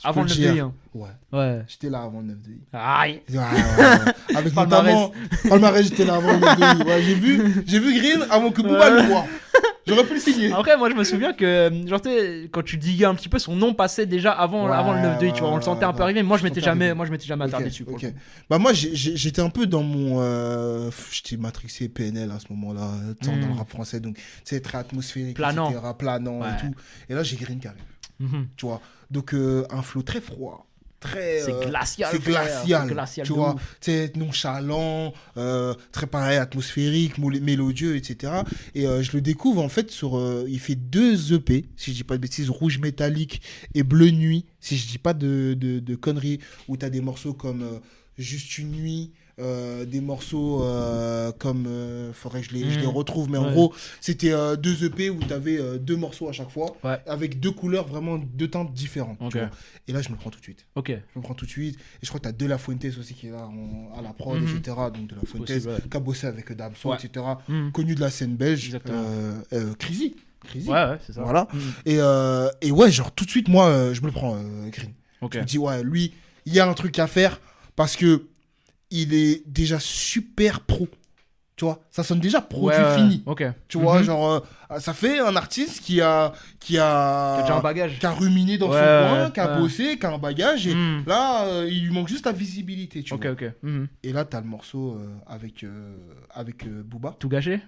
Avant le 9 de I. Ouais. J'étais là avant le 9 de I. Aïe. Ouais. Avec notamment Palmarès, j'étais là avant le 9 de I. Ouais, j'ai vu Green avant que Booba le voie. J'aurais pu le signer. Après, moi, je me souviens que, genre, quand tu diguais un petit peu, son nom passait déjà avant le 9 de I, tu vois. On le sentait un peu arriver, mais moi, je m'étais jamais attardé dessus. Bah, moi, j'étais un peu dans mon. J'étais matrixé PNL à ce moment-là, dans le rap français, donc, c'est très atmosphérique, planant, etc., planant et tout. Et là, j'ai Green qui arrive. Tu vois. Donc, un flow très froid. C'est glacial. C'est glacial, tu vois. C'est nonchalant, très pareil, atmosphérique, mélodieux, etc. Et je le découvre en fait sur. Il fait 2 EP, si je dis pas de bêtises, Rouge Métallique et Bleu Nuit, si je dis pas de conneries, où tu as des morceaux comme Juste une nuit. Des morceaux comme faudrait que je les retrouve, mais en gros c'était 2 EP où tu avais 2 morceaux à chaque fois avec 2 couleurs, vraiment 2 teintes différentes, tu vois. Et là je me le prends tout de suite. Et je crois que tu as De La Fuentes aussi qui est là à la prod, etc. Donc De La Fuentes qui a bossé avec Damso, etc. Connu de la scène belge. Crazy, c'est ça. Voilà. Et ouais, genre tout de suite moi je me le prends Green. Je me dis lui il y a un truc à faire parce que il est déjà super pro. Tu vois, ça sonne déjà produit fini. Ok. Tu vois, genre, ça fait un artiste qui a déjà un bagage. Qui a ruminé dans son coin, qui a bossé, qui a un bagage. Et là, il lui manque juste la visibilité. Tu vois. Ok. Et là, t'as le morceau avec Booba. Tout gâché.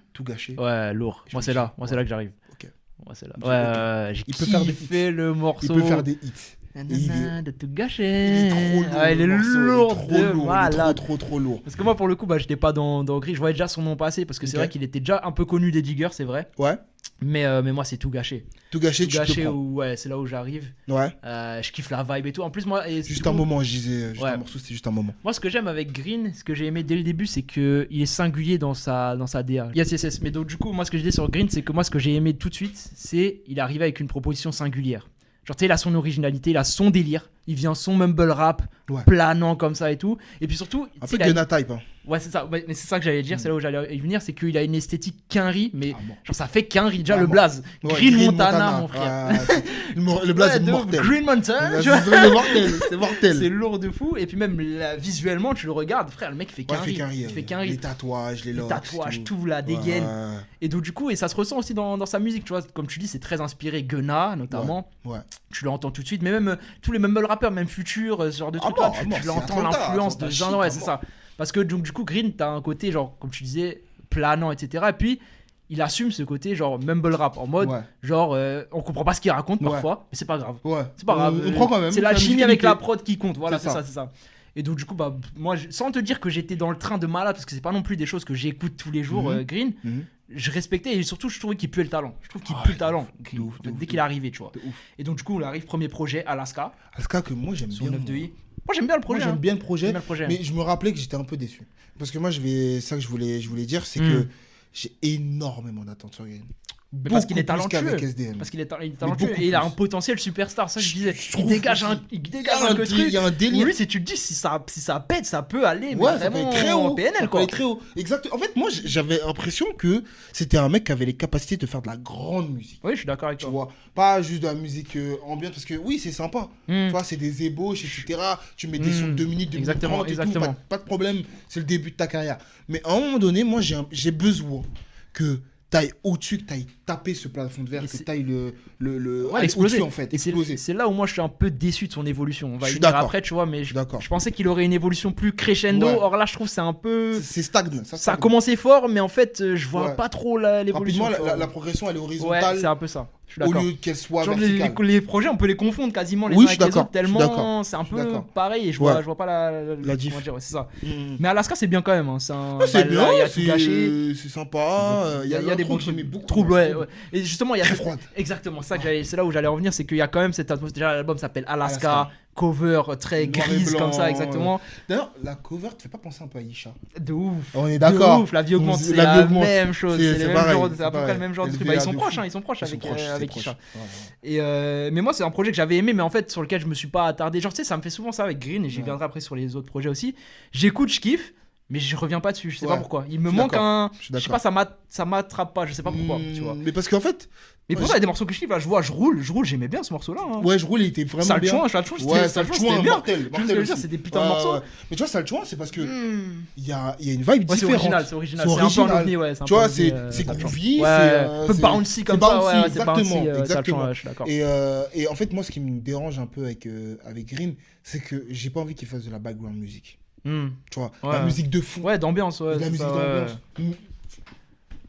Ouais, lourd. Moi, c'est là que j'arrive. Ok. Moi, c'est là. J'ai kiffé le morceau. Il peut faire des hits. De tout gâcher. Il est trop lourd. Il est lourd de malade. Trop lourd. Parce que moi, pour le coup, j'étais pas dans Gris. Je voyais déjà son nom passer parce que c'est vrai qu'il était déjà un peu connu des diggers, c'est vrai. Ouais. Mais moi, c'est tout gâché. Tout gâché, tu te prends. Ouais, c'est là où j'arrive. Ouais. Je kiffe la vibe et tout. En plus, moi. Juste un moment, je disais. Un morceau, c'était juste un moment. Moi, ce que j'aime avec Green, ce que j'ai aimé dès le début, c'est qu'il est singulier dans sa DA. Yes. Mais donc, du coup, moi, ce que je dis sur Green, c'est que moi, ce que j'ai aimé tout de suite, c'est il est arrivé avec une proposition singulière. Genre, tu sais, il a son originalité, il a son délire. Il vient son mumble rap, planant comme ça et tout. Et puis surtout. Un peu Gunna type. Hein. Ouais, c'est ça. Mais c'est ça que j'allais dire. C'est là où j'allais y venir. C'est qu'il a une esthétique Quinry. Mais genre, ça fait Quinry. Déjà, le blaze. Green Montana, mon frère. Le blaze est mortel. Green Montana. C'est mortel. C'est lourd de fou. Et puis, même visuellement, tu le regardes. Frère, le mec, il fait Quinry. Il fait Quinry. Les tatouages, les locks. Les tatouages, tout, la dégaine. Et donc, du coup, et ça se ressent aussi dans sa musique. Tu vois, comme tu dis, c'est très inspiré Gunna, notamment. Ouais. Tu l'entends tout de suite. Mais même tous les mumble rappeurs, même Future, ce genre de trucs là, tu l'entends, l'influence de Jean. Ouais, c'est ça. Parce que donc, du coup, Green, t'as un côté, genre, comme tu disais, planant, etc. Et puis, il assume ce côté, genre, mumble rap, en mode, genre, on comprend pas ce qu'il raconte parfois, mais c'est pas grave. C'est pas grave. On prend quand même. C'est la chimie avec la prod qui compte. Voilà, c'est ça. Et donc, du coup, moi, sans te dire que j'étais dans le train de malade, parce que c'est pas non plus des choses que j'écoute tous les jours, Green, je respectais et surtout, je trouvais qu'il puait le talent. Je trouve qu'il pue le talent dès qu'il est arrivé, tu vois. Et donc, du coup, on arrive, premier projet, Alaska. Alaska, que moi, j'aime bien. 9-2i. Moi j'aime bien le projet. J'aime bien le projet, mais je me rappelais que j'étais un peu déçu. Parce que moi, ça que je voulais dire, c'est que j'ai énormément d'attentes sur Green. Parce qu'il est talentueux. Parce qu'il est talentueux et il a un potentiel superstar. Ça, je disais. Il dégage un truc. Il y a un délire. Lui, si tu te dis, si ça pète, ça peut aller. Ouais, mais ça peut vraiment être très haut. en PNL, quoi. Très haut. Exact. En fait, moi, j'avais l'impression que c'était un mec qui avait les capacités de faire de la grande musique. Oui, je suis d'accord avec toi. Tu vois, pas juste de la musique ambiante, parce que oui, c'est sympa. Tu vois, c'est des ébauches, etc. Tu mets des sons de 2 minutes, 2 minutes 30 et tout. Pas de problème. C'est le début de ta carrière. Mais à un moment donné, moi, j'ai besoin que t'ailles au-dessus, que t'ailles taper ce plafond de verre, que t'ailles exploser en fait. C'est là où moi je suis un peu déçu de son évolution. On va y venir après, tu vois, mais je pensais qu'il aurait une évolution plus crescendo. Or là, je trouve que c'est un peu. C'est stagne. Ça a commencé fort, mais en fait, je vois pas trop l'évolution. Rapidement, la progression, elle est horizontale. Ouais, c'est un peu ça. Au lieu qu'elle soit verticale. Les projets, on peut les confondre quasiment les uns avec les autres tellement c'est un peu pareil et je vois pas la diff. Comment dire, c'est ça. Mais Alaska, c'est bien quand même. C'est bien, il y a tout gâché. C'est sympa. Il y a des bons troubles, ouais. Et justement, il y a très froide. Exactement, c'est là où j'allais en venir, c'est qu'il y a quand même cette atmosphère. Déjà, l'album s'appelle Alaska. Cover très grise comme ça, exactement. D'ailleurs, la cover te fait pas penser un peu à Isha? De ouf. On est d'accord. De ouf, la vie augmente, c'est la même chose. C'est à peu près le même genre de truc. Ils sont proches avec Isha. Mais moi, c'est un projet que j'avais aimé, mais en fait, sur lequel je me suis pas attardé. Genre, tu sais, ça me fait souvent ça avec Green, et j'y viendrai après sur les autres projets aussi. J'écoute, je kiffe. Mais je reviens pas dessus, je sais pas pourquoi. Il me manque un. Je sais pas, ça m'attrape pas, je sais pas pourquoi. Tu vois. Mais parce qu'en fait. Mais pourtant, il y a des morceaux que je kiffe. Là, je roule, j'aimais bien ce morceau-là. Hein. Ouais, je roule, il était vraiment bien. C'était bien. Mortel, c'est des putains de morceaux. Mais tu vois, Salchouin, c'est parce que il y a une vibe différente. C'est original. C'est un peu un ovni, ouais. Tu vois, c'est groovy, c'est un peu bouncy comme ça. Exactement. Je suis d'accord. Et en fait, moi, ce qui me dérange un peu avec Green, c'est que j'ai pas envie qu'il fasse de la background music. Tu vois, la musique de fond. Ouais, d'ambiance. La musique d'ambiance.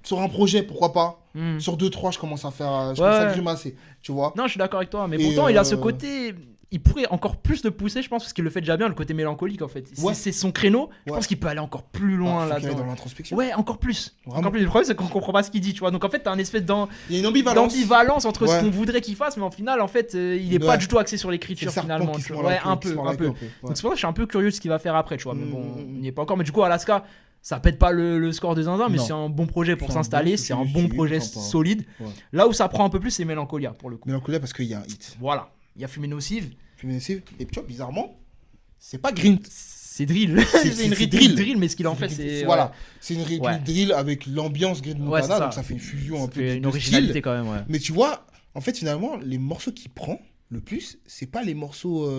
Sur un projet, pourquoi pas. Sur 2-3, je commence à grimacer. Tu vois. Non, je suis d'accord avec toi. Mais pourtant, il a ce côté. Il pourrait encore plus le pousser, je pense, parce qu'il le fait déjà bien, le côté mélancolique en fait. C'est son créneau. Je pense qu'il peut aller encore plus loin là-dedans. Dans l'introspection. Ouais, encore plus. Le problème, c'est qu'on comprend pas ce qu'il dit, tu vois. Donc en fait, t'as un espèce il y a une ambivalence entre ce qu'on voudrait qu'il fasse, mais en final, en fait, il est pas du tout axé sur l'écriture finalement. Ouais, un peu. Donc c'est pour ça que je suis un peu curieux de ce qu'il va faire après, tu vois. Mais bon, on n'y est pas encore. Mais du coup, Alaska, ça pète pas le score de Zinzin, mais c'est un bon projet pour s'installer. C'est un bon projet solide. Là où ça prend un peu plus, c'est Mélancolia pour le coup. Mélancolia parce qu'il y a un hit. Voilà. Il y a Fumée Nocive. Et tu vois, bizarrement, c'est pas Green. C'est drill. C'est une rythmique drill, mais ce qu'il en fait, c'est. Voilà, c'est une rythmique drill avec l'ambiance Green Montana, donc ça fait une fusion un peu. Une originalité quand même, ouais. Mais tu vois, en fait, finalement, les morceaux qu'il prend le plus, c'est pas les morceaux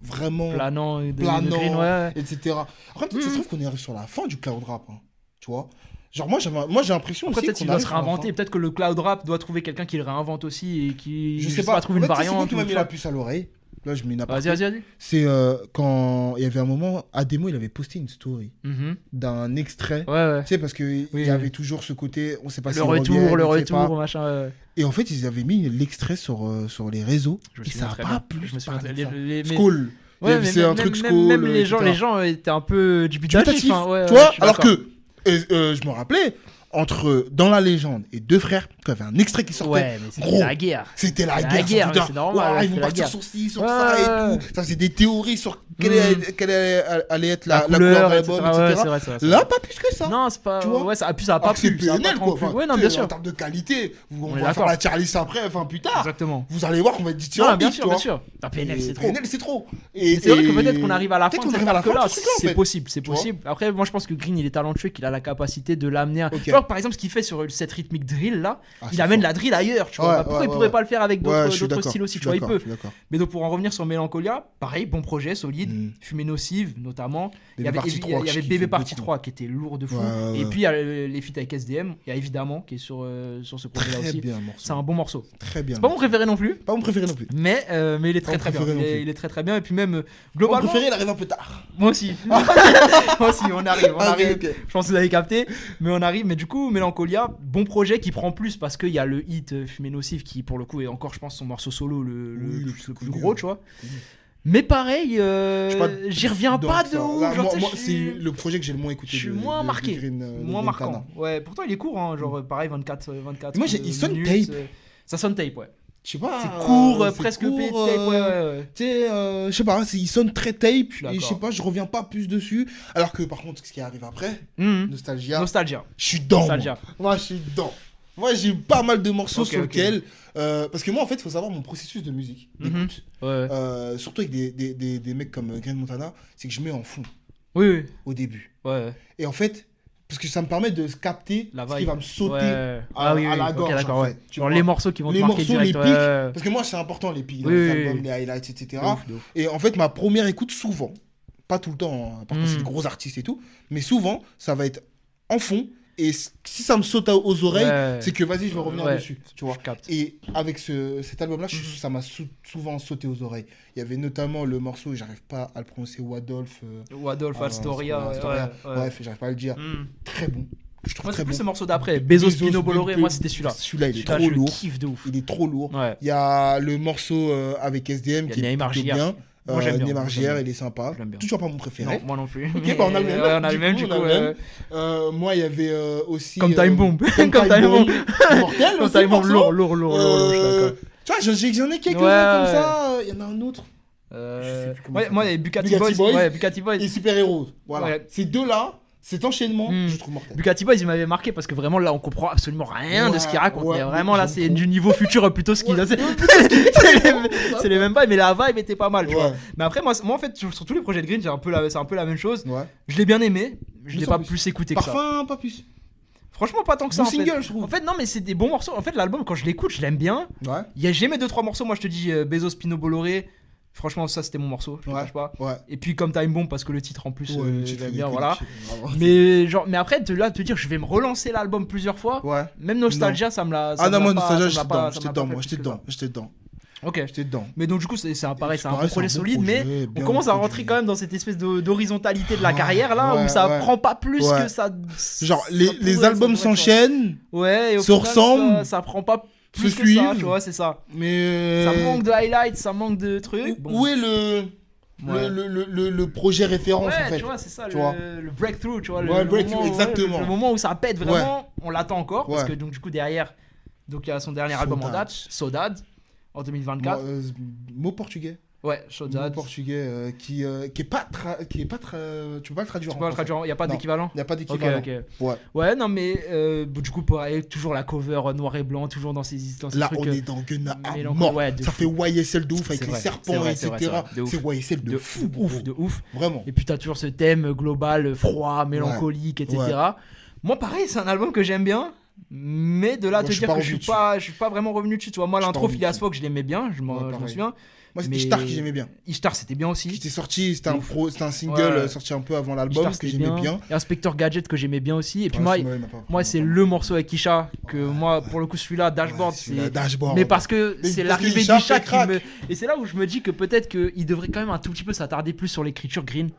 vraiment planant, planant ouais. etc. Après, ça se trouve qu'on arrive sur la fin du cloud rap, hein, tu vois. Genre, moi, j'ai l'impression après, aussi peut-être qu'il doit se réinventer. Peut-être que le cloud rap doit trouver quelqu'un qui le réinvente aussi et qui, je sais pas, trouve une variante. C'est moi qui m'a mis la puce à l'oreille. Là, je mets une aparté. Vas-y. C'est quand il y avait un moment, Ademo, il avait posté une story d'un extrait. Ouais. Tu sais, parce qu'il y avait toujours ce côté, on sait pas si le retour, machin. Et en fait, ils avaient mis l'extrait sur les réseaux. Et ça n'a pas plu. Je me souviens. Skoll. Ouais, c'est un truc Skoll. Même les gens étaient un peu dubitatifs. Tu vois, alors que, je me rappelais, entre Dans la légende et Deux frères, quand il y avait un extrait qui sortait. Ouais, mais c'était la guerre. C'était la guerre. C'est normal. Ils vont partir sur ci, sur ça et tout. Ça, c'est des théories sur quelle allait être la couleur de l'album, etc. Là, pas plus que ça. Non, c'est pas. Ouais, ça a pas plu. C'est PNL, quoi. Ouais, non, bien sûr. En termes de qualité, on va faire la tier list après, enfin plus tard. Exactement. Vous allez voir qu'on va être dit tiens, bien sûr. PNL, c'est trop. PNL, c'est trop. Et c'est vrai que peut-être qu'on arrive à la fin de cette arc-là. C'est possible. Après, moi, je pense que Green, il est talentueux, qu'il a la capacité de l'amener. Tu vois, par exemple, ce qu'il fait sur cette rythmique drill là, il amène la drill ailleurs, tu vois. Pourquoi il pourrait pas le faire avec d'autres styles aussi, tu vois, il peut. Mais donc pour en revenir sur Mélancolia, pareil, bon projet, solide, Fumée Nocive notamment. Il y avait Bébé Partie 3 qui était lourd de fou. Et puis il y a les feats avec SDM, il y a évidemment qui est sur ce projet là aussi. C'est un bon morceau. Très bien. C'est pas mon préféré non plus. Pas mon préféré non plus. Mais il est très très bien. Il est très très bien et puis même globalement. Mon préféré, il arrive un peu tard. Moi aussi, on arrive. Je pense que vous avez capté, mais on arrive. Mais du coup, Mélancolia, bon projet qui prend plus parce qu'il y a le hit Fumée Nocive qui pour le coup est encore, je pense, son morceau solo le plus gros, tu vois. Mais pareil, j'y reviens pas de ouf. Moi, c'est le projet que j'ai le moins écouté. Je suis moins marqué, moins marquant. Ouais, pourtant il est court, hein, genre pareil 24. Moi, il sonne tape. Ça sonne tape, ouais. Je sais pas. C'est court, presque tape, ouais. Tu sais, je sais pas, il sonne très tape. Et je sais pas, je reviens pas plus dessus. Alors que par contre, ce qui arrive après, Nostalgia. Je suis dedans. Moi, je suis dedans. Moi, j'ai pas mal de morceaux sur lesquels. Parce que moi, en fait, il faut savoir mon processus de musique, d'écoute. Surtout avec des mecs comme Green Montana, c'est que je mets en fond. Oui. Au début. Ouais. Et en fait, parce que ça me permet de capter ce qui va me sauter à la gorge. Okay, d'accord, en fait. Genre les morceaux qui vont te marquer direct. Les morceaux, les pics. Parce que moi, c'est important, les pics dans les albums, les highlights, etc. De ouf. Et en fait, ma première écoute, souvent, pas tout le temps, hein, par contre, c'est des gros artistes et tout, mais souvent, ça va être en fond. Et si ça me saute aux oreilles, c'est que vas-y, je vais revenir dessus, tu vois. Et avec cet album-là, ça m'a souvent sauté aux oreilles. Il y avait notamment le morceau, j'arrive pas à le prononcer, Wadolph Astoria. Bref, j'arrive pas à le dire. Très bon. Je trouve très plus bon. Ce morceau d'après, Bezos Pino Bolloré, moi c'était celui-là. Celui-là, il est trop lourd. Kiffe de ouf. Il est trop lourd. Il y a le morceau avec SDM qui est plutôt bien. Moi j'aime bien. Neymar JR, il est sympa. Toujours pas mon préféré. Non, moi non plus. Ok, bah on a le même. On a le même du coup. Moi il y avait aussi. Comme Time Bomb. Comme Time Bomb. Mortel. Comme Time Bomb, lourd. Tu vois, j'en ai quelques-uns comme ça. Il y en a un autre. Moi il y a Bugatti Boys. Et Super Héros. Voilà. Ces deux-là. Cet enchaînement, je trouve mortel. Bugatti Boys, il m'avait marqué parce que vraiment là, on comprend absolument rien de ce qu'il raconte. Mais vraiment là, c'est du niveau futur plutôt ski. C'est les mêmes pas, mais la vibe était pas mal, tu vois. Mais après, moi en fait, sur tous les projets de Green, c'est un peu la même chose. Je l'ai bien aimé, je l'ai pas plus écouté que ça. Parfum, pas plus. Franchement, pas tant que ça. Bon single, je trouve. En fait, non, mais c'est des bons morceaux. En fait, l'album, quand je l'écoute, je l'aime bien. J'ai mes 2-3 morceaux. Moi, je te dis Bezos, Pino Bolloré. Franchement, ça c'était mon morceau, je te cache pas. Et puis comme Time Bomb parce que le titre en plus, j'aime bien, voilà. Mais après, te dire, je vais me relancer l'album plusieurs fois. Même Nostalgia, ça me l'a. Ah non, moi Nostalgia, j'étais dedans. Ok. J'étais dedans. Mais donc du coup, c'est un bon projet solide, mais on commence à rentrer quand même dans cette espèce d'horizontalité de la carrière là, où ça prend pas plus que ça. Genre les albums s'enchaînent, se ressemblent, ça prend pas plus que ça, tu vois, c'est ça. Mais ça manque de highlights, ça manque de trucs. Où est le projet référence en fait, tu vois, c'est ça, le breakthrough, tu vois, exactement. Le moment où ça pète vraiment, on l'attend encore parce que donc du coup derrière, donc il y a son dernier album en date, Saudade, en 2024. Mot portugais. Ouais, Saudade. Mot portugais qui est pas tu peux pas le traduire. Tu peux pas le traduire, il y a pas d'équivalent. Il y a pas d'équivalent. Ouais, non mais du coup pareil, toujours la cover noir et blanc, toujours dans ces là trucs, on est dans Gunna à mort. Ça fait YSL de ouf avec les serpents, etc. C'est YSL de ouf. Vraiment. Et puis t'as toujours ce thème global, froid, mélancolique, etc. Moi pareil, c'est un album que j'aime bien. Mais de là te dire que je suis pas vraiment revenu dessus. Tu vois, moi, l'intro Phileas Fogg, je l'aimais bien, je m'en souviens. Moi, c'était Ishtar que j'aimais bien. Ishtar, c'était bien aussi. C'était sorti, c'était un single sorti un peu avant l'album que j'aimais bien. Et Inspector Gadget que j'aimais bien aussi. Et puis moi, c'est le morceau avec Isha que moi, pour le coup, celui-là, Dashboard, c'est. Mais parce que c'est l'arrivée d'Isha qui me. Et c'est là où je me dis que peut-être qu'il devrait quand même un tout petit peu s'attarder plus sur l'écriture Green.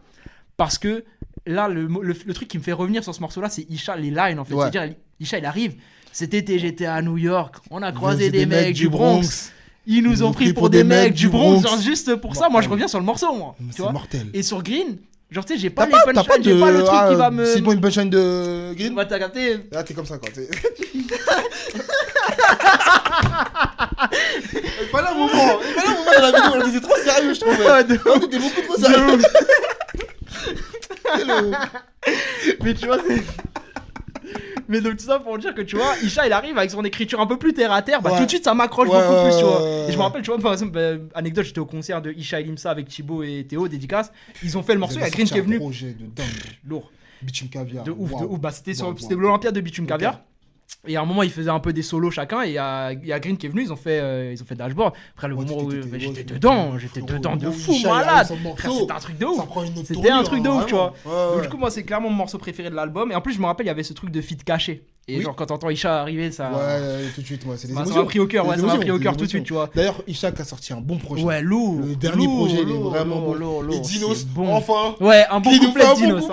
Parce que là, le truc qui me fait revenir sur ce morceau-là, c'est Isha, les lines en fait. C'est-à-dire, Isha, il arrive. Cet été, j'étais à New York. On a croisé des mecs du Bronx. Ils nous ont pris pour des mecs du Bronx. Genre, juste pour ça, moi, je reviens sur le morceau, moi. C'est mortel. Et sur Green, genre, tu sais, j'ai pas les punchlines, j'ai pas le truc qui va me. C'est pas une punchline de Green. Ouais, t'as capté. Là, t'es comme ça, quoi. Pas là, un moment dans la vidéo, on était trop sérieux, je trouvais. On était beaucoup trop sérieux. Mais tu vois, c'est. Mais donc tout ça pour dire que tu vois, Isha il arrive avec son écriture un peu plus terre à terre, bah tout de suite ça m'accroche beaucoup plus, tu vois. Et je me rappelle, tu vois, par exemple, anecdote, j'étais au concert de Isha et Limsa avec Thibaut et Théo, dédicace. Ils ont fait le morceau, il y a Green qui est venu. Projet de dingue. Lourd. Bitume Caviar. De ouf. Bah c'était l'Olympiade de Bitume Caviar. Et à un moment, ils faisaient un peu des solos chacun. Et il y a Green qui est venu, ils ont fait Dashboard. Après, le moment où j'étais dedans de fou, malade. C'était un truc de ouf. C'était un truc de ouf, tu vois. Donc, du coup, moi, c'est clairement mon morceau préféré de l'album. Et en plus, je me rappelle, il y avait ce truc de feat caché. Et genre, quand t'entends Isha arriver, ça. Ouais, tout de suite, moi, c'est des émotions. Ça m'a pris au cœur, ça m'a pris au cœur tout de suite, tu vois. D'ailleurs, Isha a sorti un bon projet. Ouais, lourd. Le dernier projet, il est vraiment bon. Et Dinos, enfin. Ouais, un bon couplet de Dinos.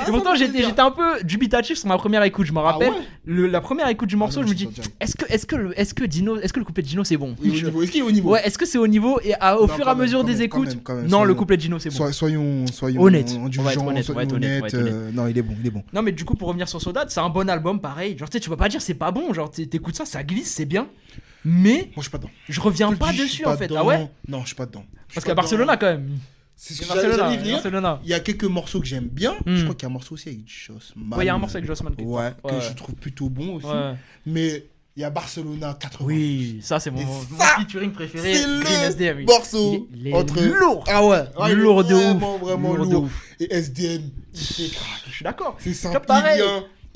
Et pourtant, j'étais un peu dubitatif sur ma première écoute, je me rappelle. La première écoute du morceau, je me dis, est-ce que le couplet de Dino c'est bon? Est-ce qu'il est au niveau? Ouais, est-ce que c'est au niveau? Et au fur et à mesure des écoutes, non, le couplet de Dino c'est bon. Soyons honnêtes. On va être honnête. Non, il est bon. Non, mais du coup, pour revenir sur Soda, c'est un bon album, pareil. Genre, tu peux pas dire c'est pas bon. Genre, t'écoutes ça glisse, c'est bien. Mais. Moi, je suis pas dedans. Je reviens pas dessus en fait. Ah ouais? Non, je suis pas dedans. Parce qu'à Barcelone quand même. C'est ce que j'allais venir. Il y a quelques morceaux que j'aime bien. Je crois qu'il y a un morceau aussi avec Jossman. Ouais, il y a un morceau avec Jossman. Ouais, que je trouve plutôt bon aussi. Mais il y a Barcelona 80. Oui, ça c'est mon featuring préféré. C'est Green SDM. Morceau entre lourd. Ah ouais, lourd de ouf. Vraiment lourd. Et SDM, il fait crack. Je suis d'accord. C'est simple,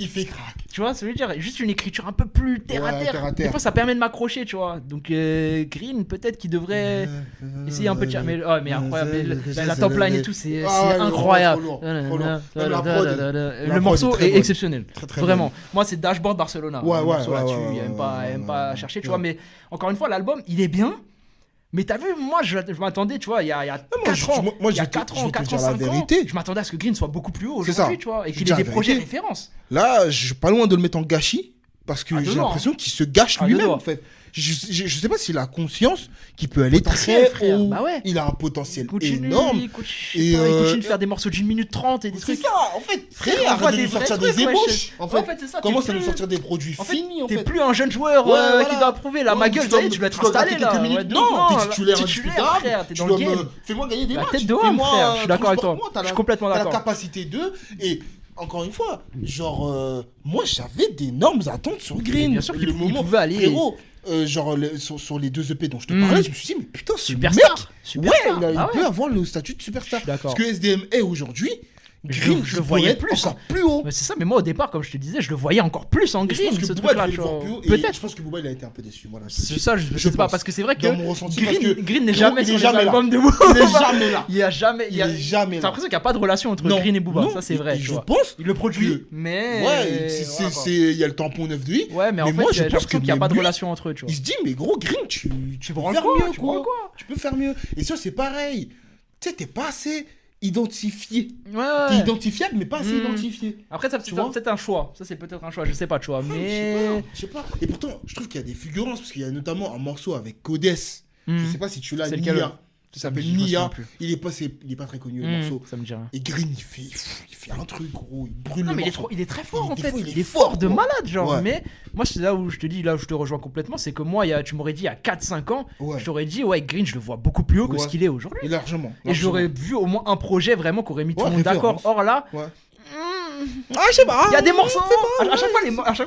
il fait crack. Tu vois, ça veut dire juste une écriture un peu plus terre à terre. Des fois, ça permet de m'accrocher, tu vois. Donc, Green, peut-être qu'il devrait essayer un peu de. Mais incroyable. La top line et tout, c'est incroyable. Le morceau est exceptionnel. Vraiment. Moi, c'est Dashboard Barcelona. Ouais. Il n'y a même pas à chercher, tu vois. Mais encore une fois, l'album, il est bien. Mais t'as vu, moi je m'attendais, tu vois, il y a 4 ans, il y a 4 ans, 5 ans, je m'attendais à ce que Green soit beaucoup plus haut aujourd'hui, tu vois, et qu'il ait des projets références. Là, je suis pas loin de le mettre en gâchis, parce que j'ai l'impression qu'il se gâche lui-même, en fait. Je sais pas s'il a conscience qu'il peut aller très haut. Bah ouais. Il a un potentiel énorme. Il continue de faire des morceaux d'1 minute 30 et des trucs. C'est ça, en fait. Frère, arrête de nous sortir des ébauches. En fait, c'est ça. Commence à nous sortir des produits finis, en fait. T'es plus un jeune joueur qui doit prouver la ma gueule, tu dois être installé là. Non, t'es titulaire indiscutable. T'es dans le game. Fais-moi gagner des matchs. La tête de homme, frère. Je suis d'accord avec toi. Je suis complètement d'accord. T'as la capacité de. Et encore une fois, genre, moi j'avais d'énormes attentes sur Green. Bien sûr qu'il pouvait aller. Frérot, genre sur les 2 EP dont je te parlais, je me suis dit, mais putain, ce mec, il peut avoir le statut de superstar. D'accord. Ce que SDM est aujourd'hui, Green, je le voyais plus encore plus haut. Mais c'est ça, mais moi au départ, comme je te disais, je le voyais encore plus en Green, ce truc-là. Peut-être. Je pense que Booba il a été un peu déçu. Voilà, c'est ça, je sais pas, parce que c'est vrai que Green n'est jamais sur l'album de Booba. Il est jamais là. Il y a jamais. T'as l'impression qu'il n'y a pas de relation entre Green et Booba. Ça c'est vrai. Je pense. Il le produit, mais. Ouais, il y a le tampon 9 de I. Ouais, mais en fait, j'ai l'impression qu'il n'y a pas de relation entre eux. Il se dit, mais gros, Green, tu peux faire mieux, quoi. Tu peux faire mieux. Et ça, c'est pareil. Tu sais, t'es pas assez identifié. T'es identifiable, mais pas assez identifié. Après, ça c'est peut-être un choix. Ça, c'est peut-être un choix. Je sais pas, tu vois. Mais. Je sais pas. Et pourtant, je trouve qu'il y a des fulgurances, parce qu'il y a notamment un morceau avec Codes. Je sais pas si tu l'as, Nia. Ça s'appelle Nia. Il est pas très connu, le morceau. Ça me dit rien. Et Green, il fait un truc, gros. Il brûle le morceau. Il est très fort, en fait. Il est fort de malade, genre. Mais moi, c'est là où je te dis, là où je te rejoins complètement, c'est que moi, tu m'aurais dit il y a 4-5 ans, je t'aurais dit, Green, je le vois beaucoup plus haut que ce qu'il est aujourd'hui. Et largement. Et j'aurais vu au moins un projet vraiment qui aurait mis tout le monde d'accord. Or là. Je sais pas. Il y a des morceaux. À chaque fois,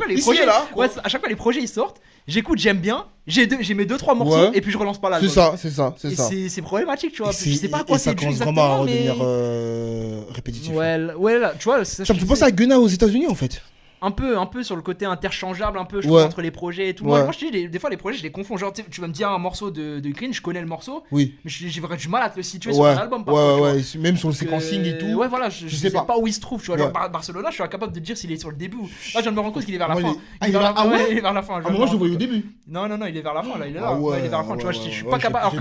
les projets. À chaque fois, les projets ils sortent. J'écoute, j'aime bien. J'ai mes 2-3 morceaux et puis je relance pas l'album. C'est ça. C'est problématique, tu vois. Je sais pas à quoi c'est dû exactement. Ça commence vraiment à redevenir répétitif. Ouais, là, tu vois. Ça me fait penser à Gunna aux États-Unis en fait. un peu sur le côté interchangeable, un peu, je trouve, entre les projets et tout. Moi, je te dis, des fois, les projets, je les confonds. Genre, tu vas me dire un morceau de Green, je connais le morceau, mais j'ai vraiment du mal à te le situer sur un album. Même sur le séquencing et tout. Ouais, voilà, je sais pas où il se trouve. Tu vois, genre, Barcelona, je suis incapable de dire s'il est sur le début. Là, je viens de me rendre compte qu'il est vers la fin. Il est vers la fin. Moi, je le voyais au début. Non, il est vers la fin, là, il est là. Il est vers la fin, tu vois, je suis pas capable. Alors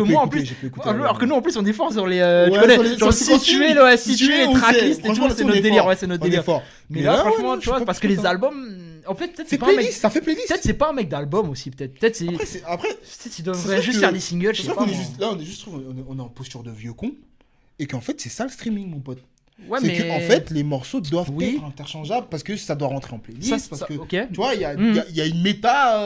que moi, en plus, on est fort sur les. Tu connais, genre, situer les tracklists et tout, c'est notre délire. Ouais, c'est notre délire. Mais là, franchement, tu vois, parce que les albums. En fait, peut-être c'est pas un mec. Ça fait playlist. Peut-être c'est pas un mec d'album aussi. Peut-être c'est. Après, il devrait juste faire des singles. Je sais pas. Là, on est en posture de vieux con. Et qu'en fait, c'est ça le streaming, mon pote. Ouais, c'est qu'en fait, les morceaux doivent être interchangeables parce que ça doit rentrer en playlist. Parce que, tu vois, il y a une méta.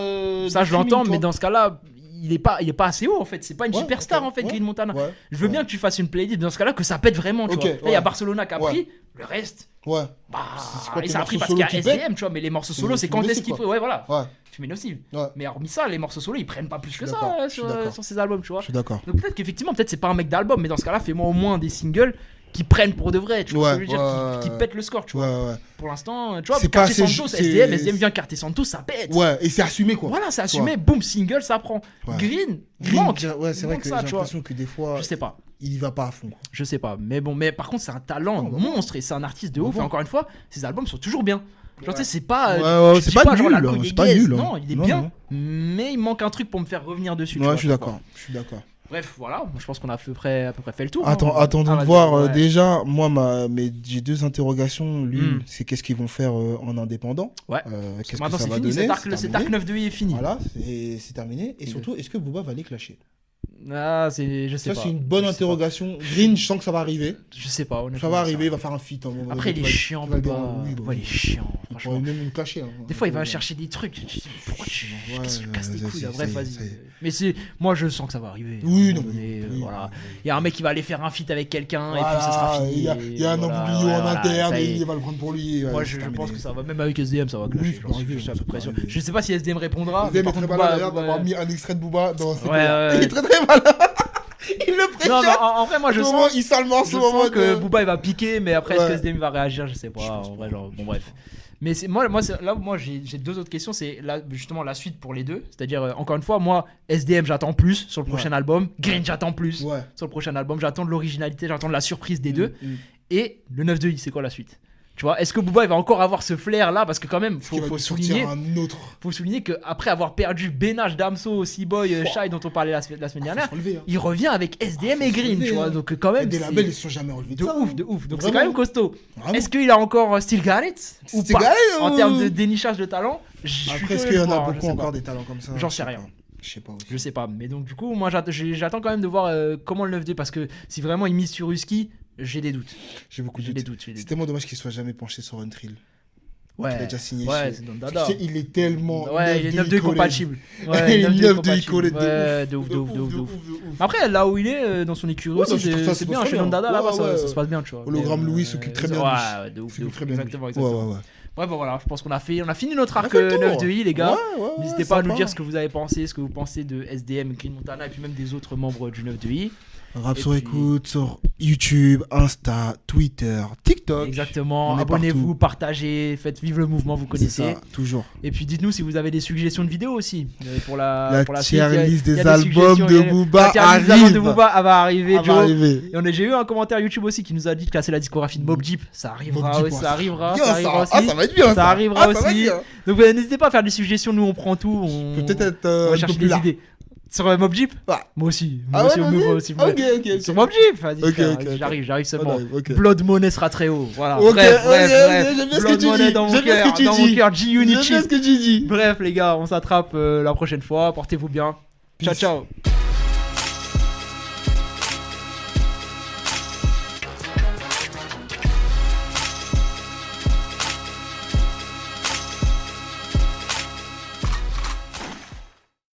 Ça, je l'entends, mais dans ce cas-là. Il est pas assez haut en fait, c'est pas une superstar en fait, Green Montana. Je veux bien que tu fasses une playlist dans ce cas-là, que ça pète vraiment, tu vois. Là, il y a Barcelona qui a pris, le reste. Et ça a pris parce qu'il y a SDM, tu vois, mais les morceaux solo, c'est quand est-ce qu'il faut. Ouais, voilà. Tu mets nocive. Mais hormis ça, les morceaux solo, ils prennent pas plus que ça sur ces albums, tu vois. Je suis d'accord. Donc peut-être qu'effectivement, c'est pas un mec d'album, mais dans ce cas-là, fais-moi au moins des singles qui prennent pour de vrai, tu vois ce que je veux dire, qui pètent le score, tu vois. Pour l'instant, tu vois, Cartier Santos, SDM vient Cartier Santos, ça pète. Ouais, et c'est assumé quoi. Voilà, c'est assumé, boum, single, ça prend. Green, manque. Ouais, c'est vrai que j'ai l'impression que des fois. Je sais pas. Il y va pas à fond. Quoi. Je sais pas, mais bon, mais par contre, c'est un talent monstre et c'est un artiste de ouf. Et encore une fois, ses albums sont toujours bien. Genre, tu sais, c'est pas. C'est pas nul. C'est pas nul. Non, il est bien, mais il manque un truc pour me faire revenir dessus. Ouais, je suis d'accord. Bref, voilà, je pense qu'on a à peu près fait le tour. Attendons de voir. Déjà, moi, j'ai deux interrogations. L'une, c'est qu'est-ce qu'ils vont faire en indépendant. Ouais. Qu'est-ce que ça va donner. Cet arc 9 de I est fini. Voilà, c'est terminé. Et surtout, est-ce que Booba va les clasher? Je sais pas. Ça, c'est une bonne interrogation. Green, je sens que ça va arriver. Je sais pas, honnêtement. Ça va arriver, il va faire un feat. Après, il est chiant, Booba. Il est chiant. Il pourrait même me clasher. Des fois, il va chercher des trucs. Pourquoi tu casses les couilles? Bref, vas-y. Mais moi, je sens que ça va arriver. Oui, non. Voilà. Il y a un mec qui va aller faire un feat avec quelqu'un et puis ça sera fini. Il y a un embrouillon en interne et il va le prendre pour lui. Moi, je pense que ça va. Même avec SDM, ça va clasher. Je suis à peu près sûr. Je sais pas si SDM répondra. SDM est très malin d'ailleurs d'avoir mis un extrait de Booba dans ses vidéos. Il est très très malin. Il le prêche. Non, en vrai, moi je sens. Il sort le morceau. Je sens que Booba il va piquer, mais après est-ce que SDM va réagir? Je sais pas. En vrai, genre, bon, bref. Mais moi j'ai deux autres questions. C'est justement la suite pour les deux. C'est-à-dire, encore une fois, moi, SDM, j'attends plus sur le prochain album. Green, j'attends plus sur le prochain album. J'attends de l'originalité, j'attends de la surprise des deux. Et le 9 de I, c'est quoi la suite? Tu vois, est-ce que Booba il va encore avoir ce flair là? Parce que quand même, faut souligner qu'après avoir perdu Benach, Damso, C-Boy, Shai dont on parlait la semaine dernière, il revient avec SDM et Green, tu vois. Donc quand même, des labels ils sont jamais relevés de ouf. Donc c'est quand même costaud. Est-ce qu'il a encore Still Got It ou pas en termes de dénichage de talent? Après, est-ce qu'il y en a beaucoup encore des talents comme ça? J'en sais rien. Je sais pas. Mais donc du coup, moi j'attends quand même de voir comment le 9-2, parce que si vraiment il mise sur Husky, j'ai des doutes. J'ai beaucoup de doutes. C'est tellement dommage qu'il soit jamais penché sur Untrill. Ouais. Il a déjà signé. Ouais, c'est dans Dada. Il est tellement. Ouais, il est 9-2 compatible. Ouais, il est 9-2 collé de ouf. Après, là où il est, dans son écurie aussi, c'est bien. Chez Dada, là-bas, ça se passe bien, tu vois. Hologramme Louis s'occupe très bien. Ouais, de ouf. Exactement. Bref, voilà, je pense qu'on a fini notre arc 9 de I, les gars. N'hésitez pas à nous dire ce que vous avez pensé, ce que vous pensez de SDM, Green Montana et puis même des autres membres du 9 de I. Rap sur écoute sur YouTube, Insta, Twitter, TikTok. Exactement. Abonnez-vous, partagez, faites vivre le mouvement, vous connaissez. C'est ça, toujours. Et puis dites-nous si vous avez des suggestions de vidéos aussi pour la tier list des albums de Booba arrive. La de Booba va arriver, Joe. Et j'ai eu un commentaire YouTube aussi qui nous a dit de casser la discographie de Mobb Deep. Ça arrivera aussi. Ça va être bien. Ça arrivera aussi. Donc n'hésitez pas à faire des suggestions. Nous on prend tout. Peut-être on va chercher des idées. Sur Mobb Deep? Moi aussi. Moi aussi. Sur Mobb Deep, vas-y. J'arrive seulement. Blood Money sera très haut. Voilà. Bref. Blood Money dans mon cœur. G-Unity. J'aime bien ce que tu dis. Bref, les gars, on s'attrape la prochaine fois. Portez-vous bien. Ciao.